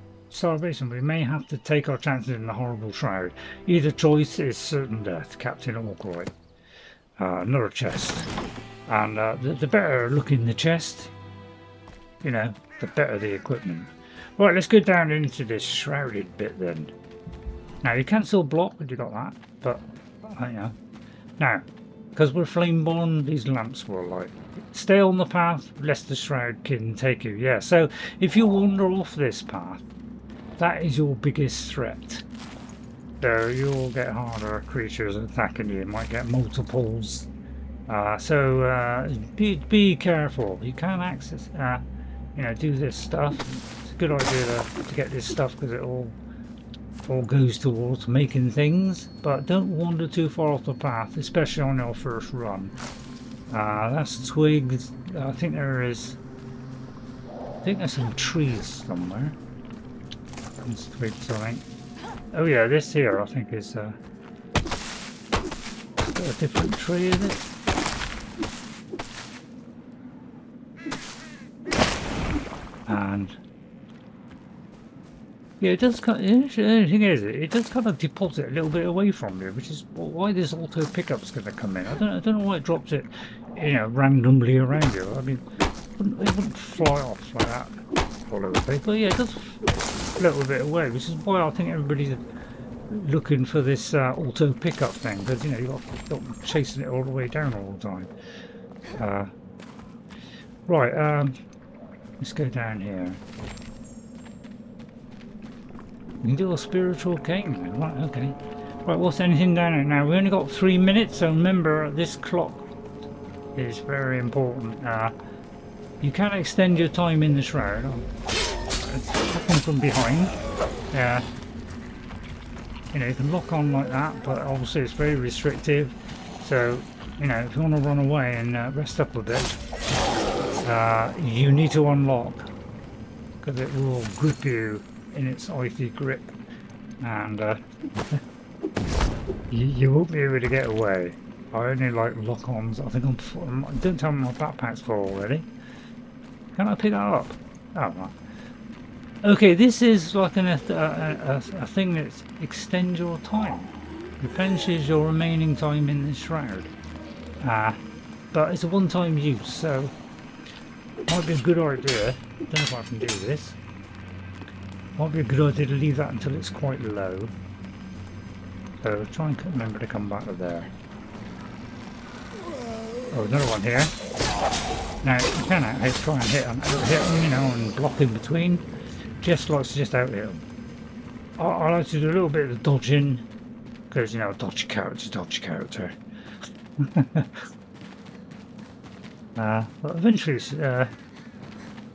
we may have to take our chances in the horrible shroud. Either choice is certain death. Captain Aukroyd. Another chest. And the better looking the chest, you know, the better the equipment. Right, let's go down into this shrouded bit then. Now you can still block, but you got that. But you know, now because we're flameborn, these lamps will light. Stay on the path, lest the shroud can take you. Yeah. So if you wander off this path, that is your biggest threat. So you'll get harder creatures attacking you. You might get multiples. So be careful. You can access, you know, do this stuff. It's a good idea to get this stuff because it all goes towards making things, but don't wander too far off the path, especially on your first run. That's twigs. I think there's some trees somewhere. There's twigs, I think. Oh yeah, this here I think is got a different tree, is it? And yeah, it does kind of, the thing is, it does kind of deposit a little bit away from you, which is why this auto pickup's going to come in. I don't know why it drops it, you know, randomly around you. I mean, it wouldn't fly off like that all over the place. But yeah, it does a little bit away, which is why I think everybody's looking for this auto pickup thing, because you know you're not chasing it all the way down all the time. Right, let's go down here. You can do a spiritual game now, right, okay. Right, what's anything down here now? We only got 3 minutes, so remember this clock is very important. You can extend your time in the shroud. It's happening from behind. You know, you can lock on like that, but obviously it's very restrictive. So, you know, if you want to run away and rest up a bit, you need to unlock, because it will grip you in its icy grip, and you won't be able to get away. I only like lock-ons. I think don't tell me my backpack's full already. Can I pick that up? Oh, right. Okay, this is like a thing that extends your time. Replenishes your remaining time in the shroud. But it's a one-time use, so might be a good idea. Don't know if I can do this. Might be a good idea to leave that until it's quite low. So try and remember to come back to there. Oh, another one here. Now you can try and hit them, you know, and block in between. Just likes to just out hit them. I like to do a little bit of dodging, because you know, dodgy character. But eventually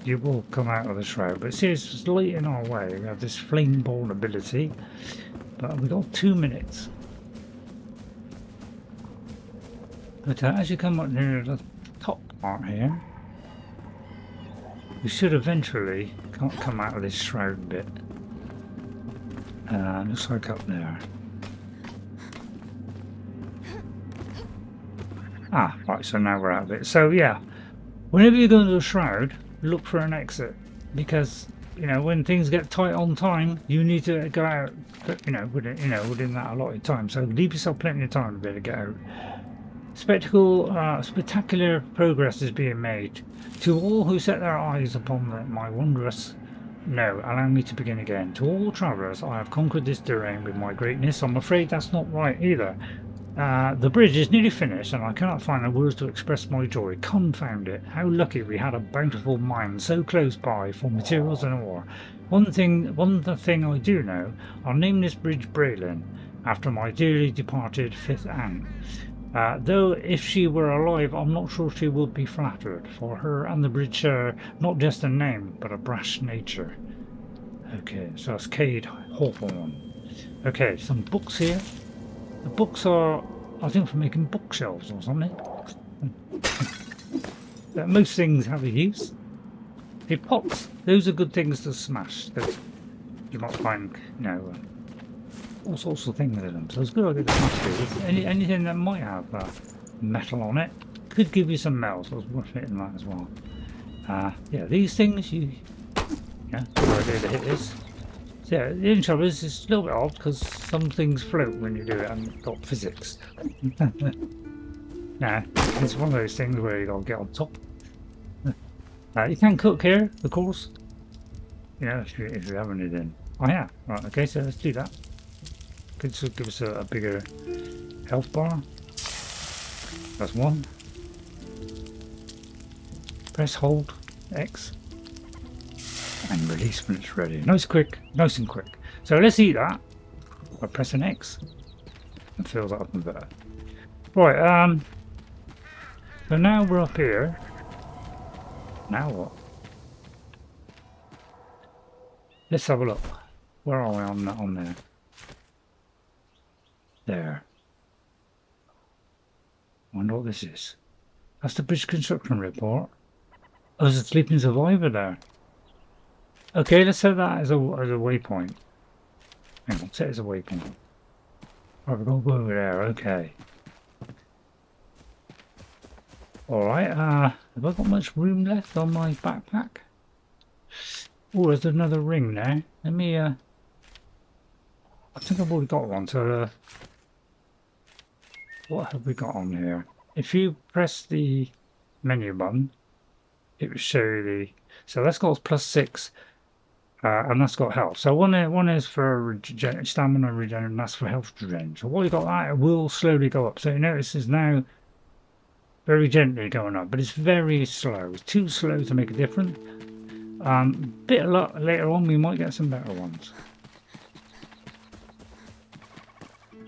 you will come out of the shroud. But see, it's late in our way. We have this flameborn ability, but we've got 2 minutes. But as you come up near the top part here, we should eventually come out of this shroud bit. Looks like up there. Right, so now we're out of it. So yeah, whenever you go into a shroud, look for an exit, because you know when things get tight on time, you need to go out. But, within that allotted time. So leave yourself plenty of time to be able to get out. Spectacular progress is being made. To all who set their eyes upon my wondrous. No, allow me to begin again. To all travellers, I have conquered this terrain with my greatness. I'm afraid that's not right either. The bridge is nearly finished, and I cannot find the words to express my joy. Confound it! How lucky we had a bountiful mine so close by for materials and ore. One thing I do know, I'll name this bridge Braylin, after my dearly departed fifth aunt. Though if she were alive, I'm not sure she would be flattered, for her and the bridge share not just a name, but a brash nature. Okay, so that's Cade Hawthorne. Okay, some books here. The books are, I think, for making bookshelves or something. Most things have a use. The pots, those are good things to smash. Those you might find, you know, all sorts of things in them. So it's a good idea to smash these. Anything that might have metal on it could give you some metal, so it's worth hitting that as well. Yeah, these things, yeah, good idea to hit this. So yeah, the intro is a little bit odd because some things float when you do it and got physics. Nah, it's one of those things where you gotta get on top. You can cook here, of course. You know, if you have anything. Oh yeah, right, okay, so let's do that. Could give us a bigger health bar. That's one. Press hold X and release when it's ready. Nice and quick. So let's eat that by pressing X and fill that up a bit. Right, so now we're up here. Now what? Let's have a look. Where are we on there? There. Wonder what this is. That's the bridge construction report. Oh, there's a sleeping survivor there. Okay, let's set that as a waypoint. Hang on, set it as a waypoint. Right, we're gonna go over there, okay. Alright, have I got much room left on my backpack? Oh, there's another ring there. Let me, I think I've already got one, so, what have we got on here? If you press the menu button, it will show you the, so that's got +6, and that's got health. So one is for stamina regen, and that's for health regen. So while you got that, it will slowly go up. So you notice it's now very gently going up, but it's very slow. It's too slow to make a difference. Bit of luck later on, we might get some better ones.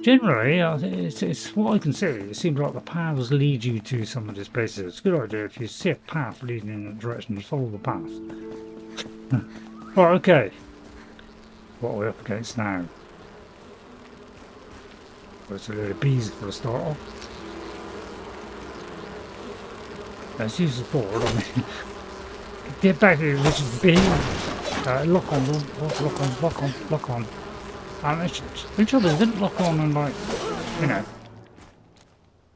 Generally, it's what I can say. It seems like the paths lead you to some of these places. It's a good idea if you see a path leading in that direction, you follow the path. Right, okay. What are we up against now? Well, it's a load of bees for a start off. Let's use the board. I mean, get back here, this is B. Lock on, lock on. The trouble is, didn't lock on and, like, you know,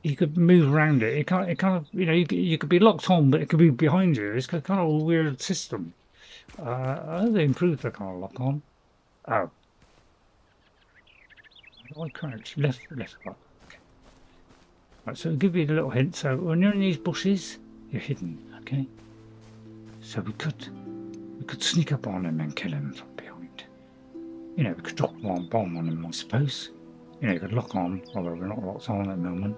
you could move around it. It kind of, you know, you could be locked on, but it could be behind you. It's kind of a weird system. They improved the kind of lock on. Oh. I crouch left. Okay. Right, so I'll give you a little hint. So when you're in these bushes, you're hidden. Okay. So we could sneak up on him and kill him from behind. You know, we could drop one bomb on him, I suppose. You know, you could lock on, although we're not locked on at the moment.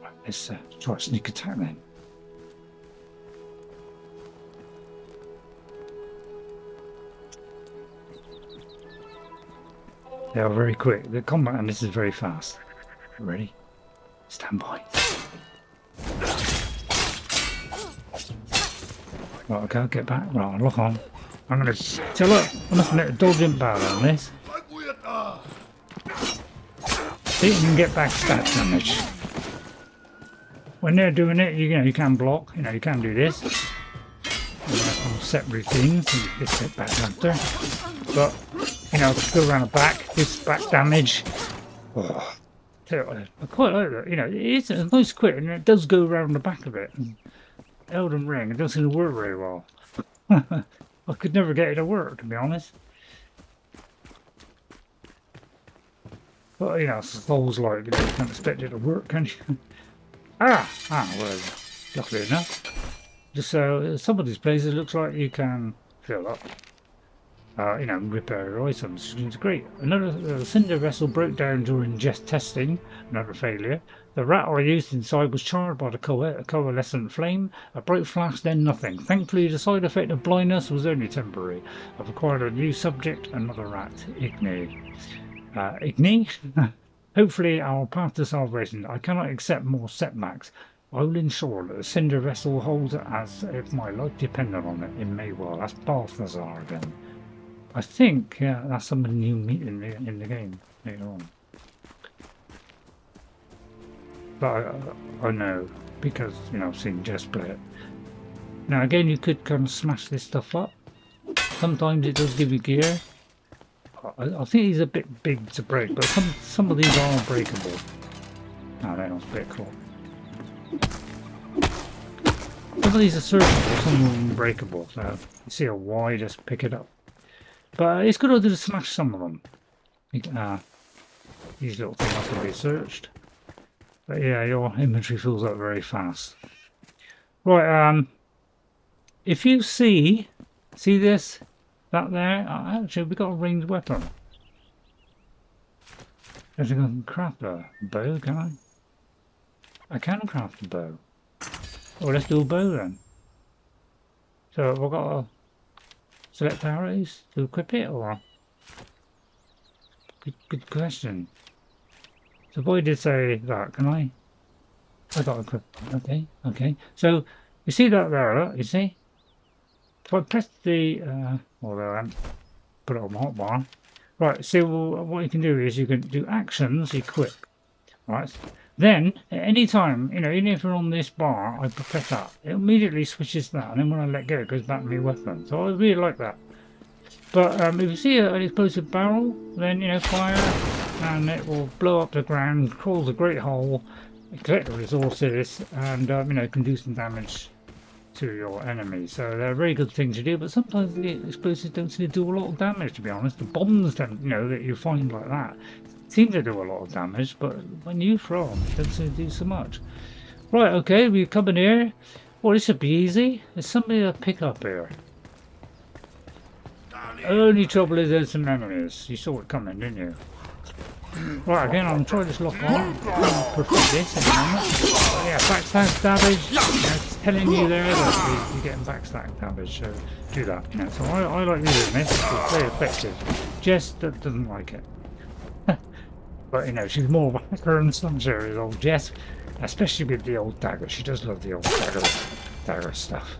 Right, let's try a sneak attack then. They are very quick. The combat and this is very fast. Ready? Stand by. Right, okay, I'll get back. Right, I'll lock on. I'm gonna tell look, I must admit a dodge didn't bad on this. See, you can get back stat damage. When they're doing it, you know, you can block, you know, you can do this. Set routines and you just get back after. But, you know, go around the back, this back damage. Oh, I quite like that, you know, it's a nice quick and it does go around the back of it. Elden Ring, it doesn't work very well. I could never get it to work, to be honest. But, you know, Souls like, you know, you can't expect it to work, can you? well, luckily enough. Just some of these places looks like you can fill up. You know, repair your items, which is great. Another cinder vessel broke down during testing, another failure. The rat I used inside was charred by the coalescent flame. A bright flash, then nothing. Thankfully, the side effect of blindness was only temporary. I've acquired a new subject, another rat, Igni. Igni? Hopefully, our path to salvation. I cannot accept more setbacks. I will ensure that the cinder vessel holds it as if my life depended on it. It may well. That's Balthazar again. I think, yeah, that's someone you meet in the game later on. But I know, because, you know, I've seen Jess play it. Now again, you could kind of smash this stuff up. Sometimes it does give you gear. I think he's a bit big to break, but some of these are breakable. No, they're not breakable. Some of these are searchable, some of them are breakable. So you see a Y, just pick it up. But it's good to smash some of them. These little things can be searched. But yeah, your inventory fills up very fast. Right, if you see this, that there, actually we've got a ranged weapon. I can craft a bow, can I? I can craft a bow. Oh, let's do a bow then. So we've got to select arrows to equip it, or? Good question. So boy did say that, can I? I got equip. Okay. So you see that there, look, you see? If I press the although I haven't put it on my hotbar. Right, so what you can do is you can do actions, equip. Right. Then at any time, you know, even if you're on this bar, I press that. It immediately switches that, and then when I let go, it goes back to my weapon. So I really like that. But if you see an explosive barrel, then you know, fire, and it will blow up the ground, cause a great hole, collect the resources, and you know, can do some damage to your enemy. So they're a very good thing to do, but sometimes the explosives don't seem to do a lot of damage, to be honest. The bombs don't, you know, that you find like that seem to do a lot of damage, but when you throw them, it doesn't seem to do so much. Right, okay, we come in here. Well, this should be easy. There's somebody to pick up here. Only trouble is there's some enemies. You saw it coming, didn't you? Right, again, I'm trying this lock on. I'll perfect this in a moment. But yeah, backstab damage. You know, it's telling you there that you're getting backstab damage, so do that. You know, so I like using this. It's very effective. Jess doesn't like it. But you know, she's more of a hacker in some areas, old Jess. Especially with the old dagger. She does love the old dagger stuff.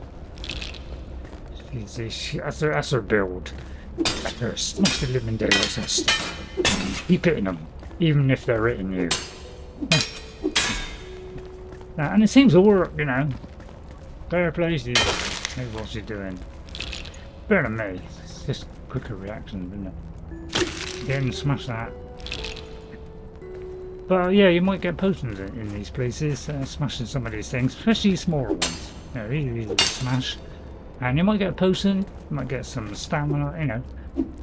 That's her build. Smash the living daylights and stuff. Keep hitting them, even if they're hitting you. And it seems to work, you know. Fair play to you. Maybe what she's doing. Better than me. It's just quicker reaction, isn't it? Again, smash that. But yeah, you might get potions in these places, smashing some of these things, especially smaller ones. You know, easy to smash. And you might get a potion, you might get some stamina, you know,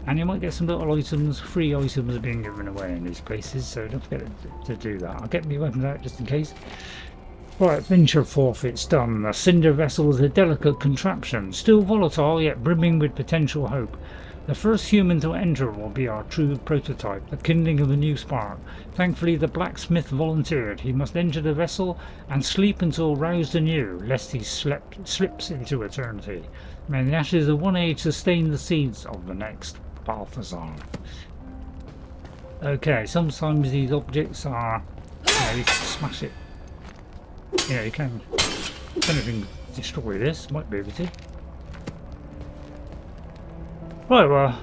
and you might get some little items, free items being given away in these places, so don't forget to do that. I'll get my weapons out just in case. Right, venture forfeits done. The cinder vessel is a delicate contraption, still volatile yet brimming with potential hope. The first human to enter will be our true prototype, the kindling of a new spark. Thankfully the blacksmith volunteered. He must enter the vessel and sleep until roused anew, lest he slips into eternity. May the ashes of one age sustain the seeds of the next. Balthazar. Okay, sometimes these objects are, you know, you can smash it. You know, you can, if anything, destroy this, might be able to. Right, well,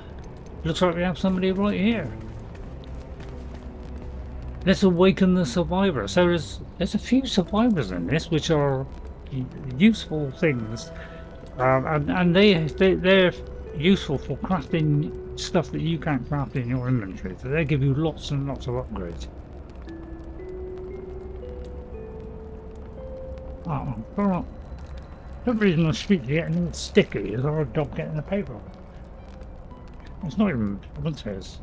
looks like we have somebody right here. Let's awaken the survivor. So there's a few survivors in this, which are useful things, and they're useful for crafting stuff that you can't craft in your inventory. So they give you lots and lots of upgrades. Oh, for some reason the streets are getting all sticky. It's our job getting the paper. It's not even winter's.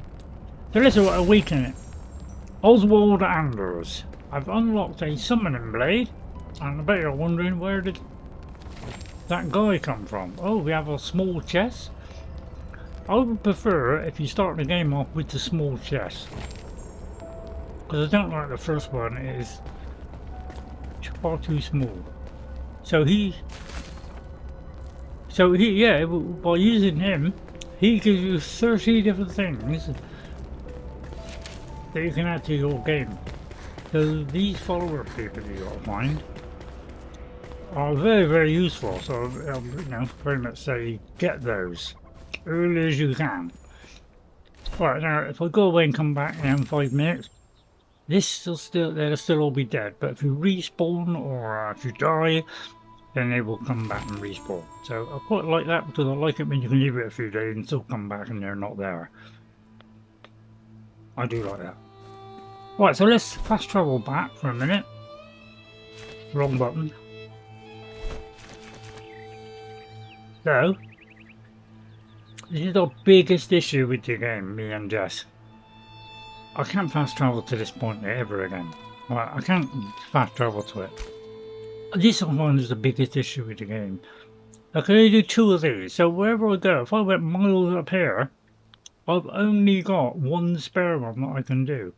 So let's awaken it. Oswald Anders. I've unlocked a summoning blade, and I bet you're wondering where did that guy come from. Oh, we have a small chest. I would prefer if you start the game off with the small chest, because I don't like the first one. It is far too small. So yeah, by using him, he gives you 30 different things that you can add to your game. So these follower people you gotta find are very, very useful. So you know, very much say get those early as you can. Right, now if I go away and come back in 5 minutes, they'll still all be dead. But if you respawn or if you die, then they will come back and respawn. So I quite like that, because I like it when you can leave it a few days and still come back and they're not there. I do like that. Right, so let's fast travel back for a minute. Wrong button. So, this is our biggest issue with the game, me and Jess. I can't fast travel to this point ever again. Right, I can't fast travel to it. This one is the biggest issue with the game. I can only do 2 of these, so wherever I go, if I went miles up here, I've only got 1 spare one that I can do.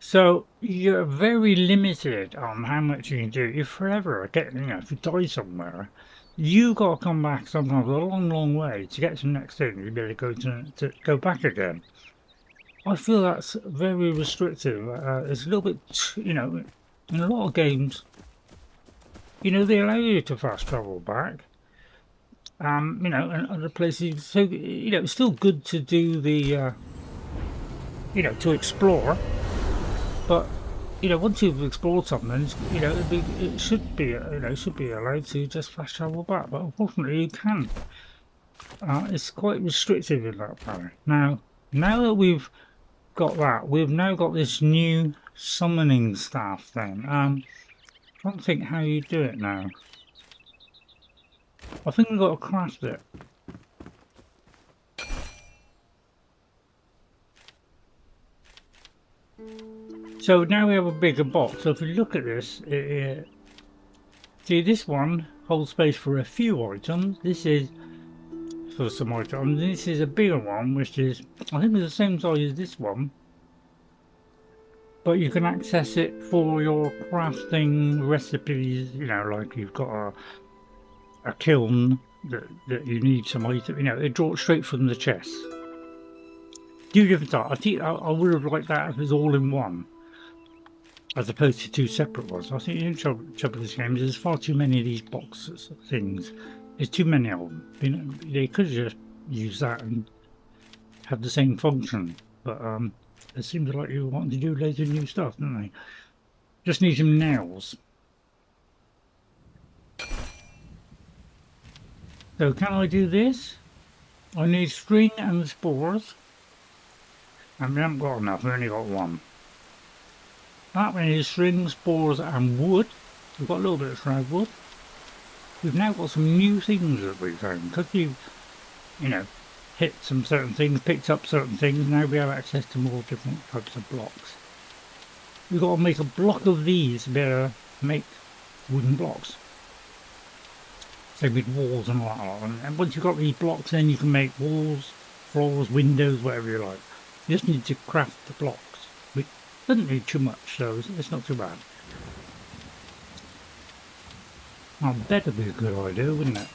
So you're very limited on how much you can do. You're forever getting, you know, if you die somewhere, you got to come back sometimes a long, long way to get to the next thing. You better go to go back again. I feel that's very restrictive. It's a little bit, you know, in a lot of games, you know, they allow you to fast travel back. You know, and other places, so, you know, it's still good to do the, you know, to explore. But, you know, once you've explored something, you know, it should be, you know, should be allowed to just fast travel back. But unfortunately, you can't. It's quite restrictive in that manner. Now that we've got that, we've now got this new summoning staff thing. I'm trying to think how you do it now. I think we've got to craft it. So now we have a bigger box. So if you look at this, see, this one holds space for a few items. This is for some items. This is a bigger one, which is, I think, it's the same size as this one. But you can access it for your crafting recipes. You know, like you've got a kiln that you need some item. You know, it draws straight from the chest. Do different stuff. I think I would have liked that if it was all in one, as opposed to 2 separate ones. I think the trouble with this game is there's far too many of these boxes of things. There's too many of them. You know, they could have just used that and have the same function, but it seems like you want to do loads of new stuff, don't they? Just need some nails. So can I do this? I need string and spores. And we haven't got enough, we only got 1. That one is string, spores and wood. We've got a little bit of shroud wood. We've now got some new things that we found. Because we've, you know, hit some certain things, picked up certain things, now we have access to more different types of blocks. We've got to make a block of these to be able to make wooden blocks. Same with walls and all that. And once you've got these blocks, then you can make walls, floors, windows, whatever you like. You just need to craft the blocks, which doesn't need too much, so it's not too bad. Well, better be a good idea, wouldn't it?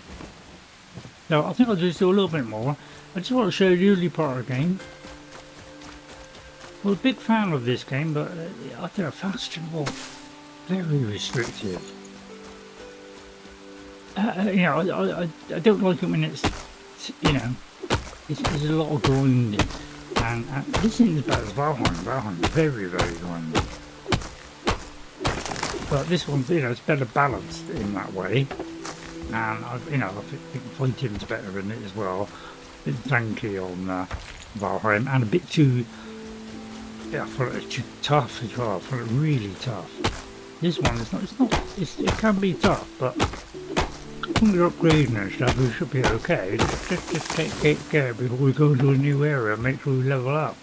So I think I'll just do a little bit more. I just want to show you the early part of the game. I'm a big fan of this game, but I think a fast travel very restrictive. You know, I don't like it when it's, you know, it's a lot of grinding. And this isn't as bad as Valheim. Valheim's very, very grinding. But this one's, you know, it's better balanced in that way. And, you know, I think fighting's better in it as well. A bit tanky on Valheim, and a bit too, yeah, I thought it was too tough as well. I thought it really tough. This one, it can be tough, but when we're upgrading and stuff, we should be okay. Just take care before we go into a new area, make sure we level up.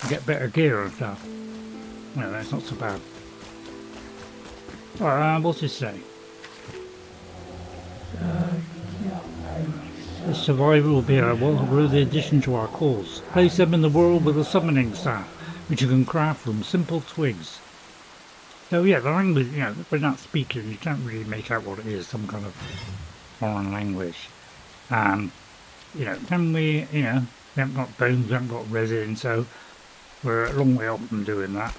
Get better gear and stuff. No, that's not so bad. Alright, what's this say? The survivor will be a worthy addition to our cause. Place them in the world with a summoning staff, which you can craft from simple twigs. So yeah, the language, you know, we're not speaking, you can't really make out what it is, some kind of foreign language. You know, can we, you know, we haven't got bones, we haven't got resin, so we're a long way off from doing that.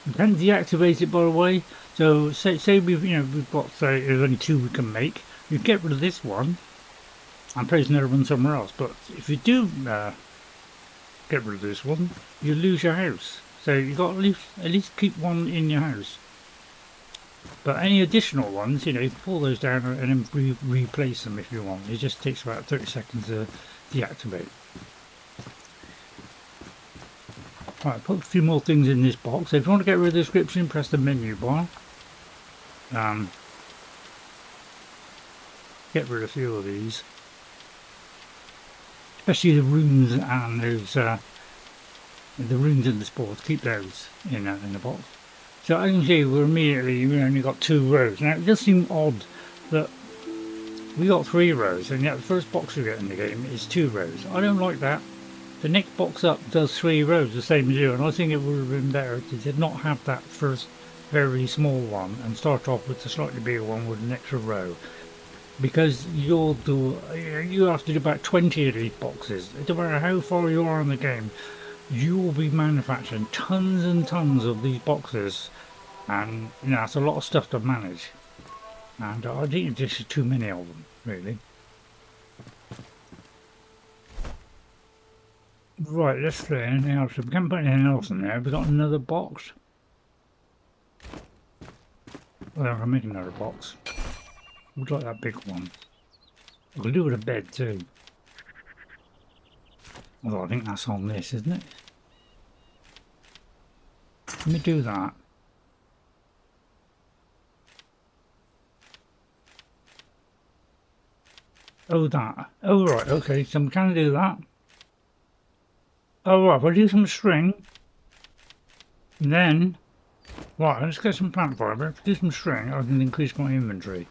We can deactivate it, by the way. So say we've, you know, we've got, say, there's only 2 we can make. You get rid of this one and place another one somewhere else. But if you do get rid of this one, you lose your house. So you've got to at least keep one in your house. But any additional ones, you know, you can pull those down and then replace them if you want. It just takes about 30 seconds to deactivate. Right, put a few more things in this box. If you want to get rid of the description, press the menu bar. Get rid of a few of these. Especially the runes and those, the runes and the spores. Keep those in the box. So as you can see, we only got 2 rows. Now it does seem odd that we got 3 rows, and yet the first box we get in the game is 2 rows. I don't like that. The next box up does 3 rows, the same as you, and I think it would have been better to did not have that first very small one and start off with the slightly bigger one with an extra row. Because you have to do about 20 of these boxes. It doesn't matter how far you are in the game, you will be manufacturing tons and tons of these boxes, and you know, that's a lot of stuff to manage. And I think this is too many of them, really. Right, let's do anything else. We can't put anything else in there. We've got another box. Well, I can make another box. Would like that big one. We could do with a bed too. Although I think that's on this, isn't it? Let me do that. Oh, that. Oh, right, okay, so we can do that. Oh, right, if I do some string, then, right, let's get some plant fibre. If I do some string, I can increase my inventory.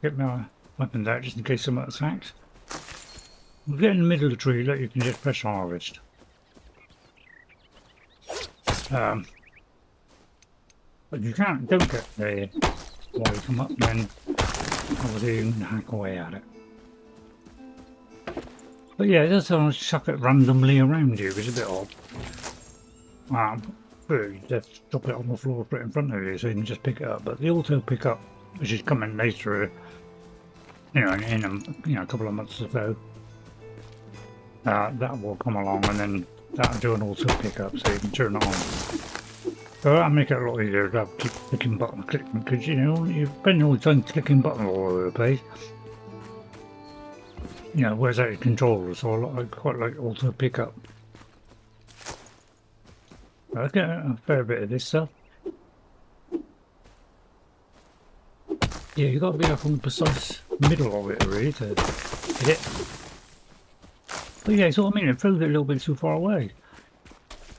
Get my weapons out just in case someone attacks. We'll get in the middle of the tree, that you can just press harvest. But you don't get there while you come up, then obviously you can hack away at it. But yeah, it does sort of chuck it randomly around you, which is a bit odd. But you just drop it on the floor right in front of you so you can just pick it up. But the auto pick up, which is coming later, you know, in a couple of months or so, that will come along, and then that'll do an auto pick up so you can turn it on. So that'll make it a lot easier to have to keep clicking button, because you know, you're spending all the time clicking buttons all over the place. You know, where's that controller, so I quite like auto pickup. I get a fair bit of this stuff. Yeah, you got to be up on the precise middle of it really to hit it. But yeah, it's what I mean, it throws it a little bit too far away.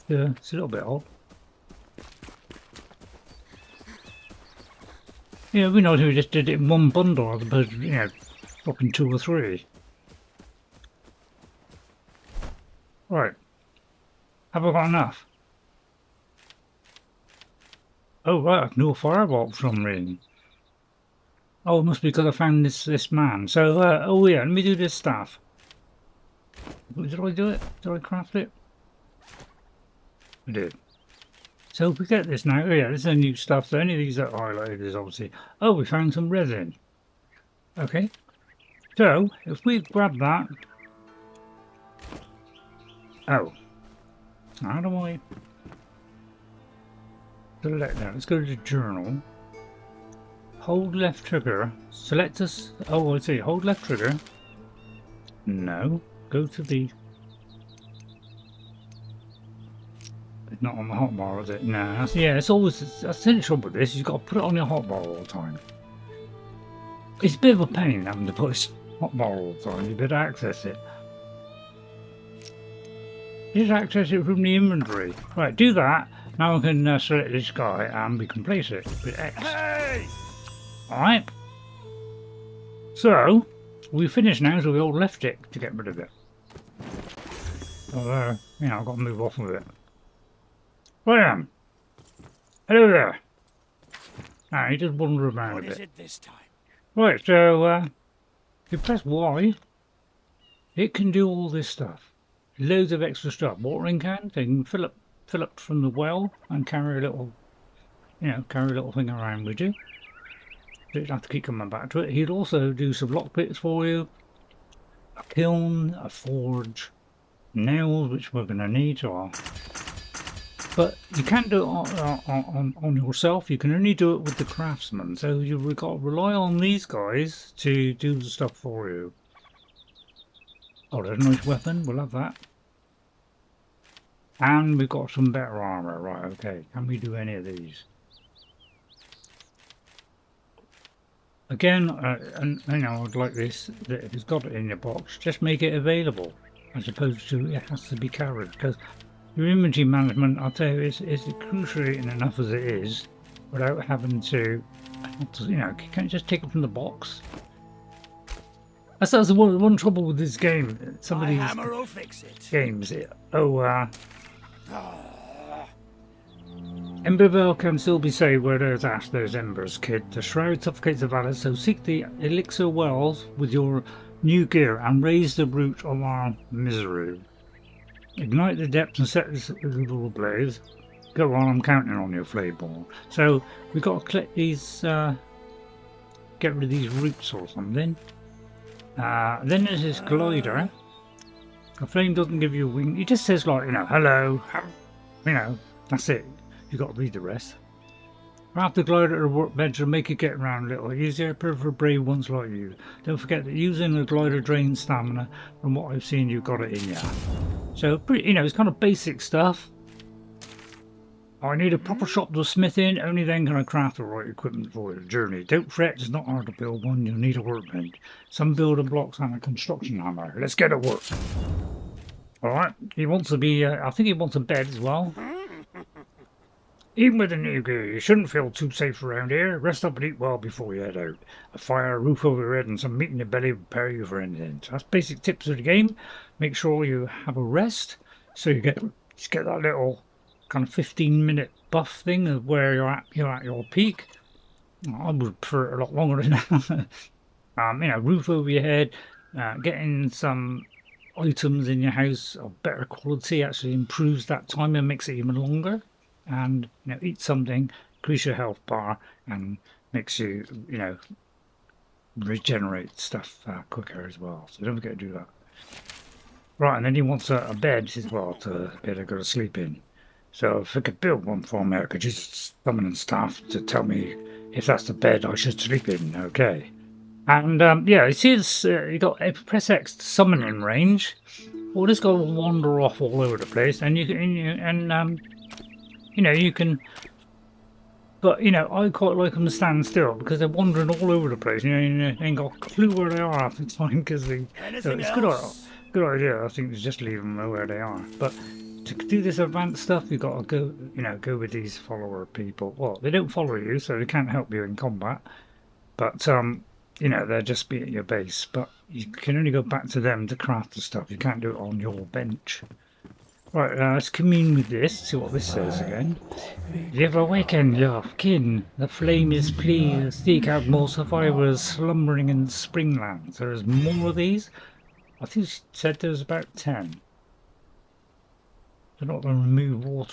Yeah, it's a little bit odd. Yeah, we know we just did it in one bundle as opposed to, you know, dropping 2 or 3. Right. Have I got enough? Oh right, I can do a fireball for some reason. Oh, it must be because I found this man. So, oh yeah, let me do this stuff. Did I do it? Did I craft it? I did. So if we get this now, oh yeah, this is a new stuff. So any of these that are highlighted is obviously... Oh, we found some resin. Okay. So, if we grab that... Oh. How do I... Select that. Let's go to the journal. Hold left trigger. Select us. Oh, I see. Hold left trigger. No. Go to the... It's not on the hotbar, is it? No. That's, yeah, it's always... That's the trouble with this. You've got to put it on your hotbar all the time. It's a bit of a pain having to put a hotbar all the time. You've got to access it. Just access it from the inventory. Right, do that. Now I can select this guy and we can place it with X. Hey! Alright. So, we finished now, so we all left it to get rid of it. So, you know, I've got to move off with it. Well, hello there. Now, you just wander around a bit. What is it this time? Right, so, if you press Y, it can do all this stuff. Loads of extra stuff. Watering cans, they can fill up from the well and carry a little, you know, carry a little thing around with you. You don't have to keep coming back to it. He'd also do some lockpicks for you, a kiln, a forge, nails, which we're going to need. But you can't do it on yourself. You can only do it with the craftsman. So you've got to rely on these guys to do the stuff for you. Oh, there's a nice weapon. We'll have that. And we've got some better armor. Right, okay. Can we do any of these? Again, and you know, I'd like this, that if it's got it in your box, just make it available, as opposed to it has to be carried, because your inventory management, I'll tell you, is excruciating enough as it is, without having to, you know, can't you just take it from the box? That's the one trouble with this game. Some of these hammer will fix it. games, Emberville can still be saved where there's ash, there's embers, kid. The Shroud suffocates the valid, so seek the elixir wells with your new gear and raise the root of our misery. Ignite the depths and set this little ablaze. Go on, I'm counting on your flayball. So we've got to collect these, get rid of these roots or something. Then there's this glider. The flame doesn't give you a wing. It just says like, you know, hello, you know, that's it. You've got to read the rest. Craft the glider to the workbench to make it get around a little easier, perfect for brave ones like you. Don't forget that using the glider drains stamina. From what I've seen, you've got it in ya. So, pretty, you know, it's kind of basic stuff. I need a proper shop to smith in, only then can I craft the right equipment for the journey. Don't fret, it's not hard to build one, you'll need a workbench, some building blocks and a construction hammer. Let's get to work. Alright, he wants to be, I think he wants a bed as well. Even with the new gear, you shouldn't feel too safe around here. Rest up and eat well before you head out. A fire, a roof over your head, and some meat in your belly will prepare you for anything. So that's basic tips of the game. Make sure you have a rest, so you just get that little kind of 15-minute buff thing of where you're at your peak. I would prefer it a lot longer than that. You know, roof over your head, getting some items in your house of better quality actually improves that time and makes it even longer. And you know, eat something, increase your health bar, and makes you, you know, regenerate stuff quicker as well. So don't forget to do that. Right, and then he wants a bed as well to be able to go to sleep in. So if I could build one for me, I could just summon staff to tell me if that's the bed I should sleep in. Okay. And yeah, you see, you got press X to summon in range. Well, this guy will wander off all over the place, and you know, you can, but you know, I quite like them to stand still because they're wandering all over the place. You know, you ain't got a clue where they are half the time because so it's good idea. I think to just leave them where they are. But to do this advanced stuff, you've got to go, you know, go with these follower people. Well, they don't follow you, so they can't help you in combat. But you know, they'll just be at your base. But you can only go back to them to craft the stuff. You can't do it on your bench. Right, let's commune with this, see what this says again. You have awakened your kin. The flame is pleased. Seek out more survivors slumbering in Springlands. There is more of these. I think she said there's about 10. They're not going to remove water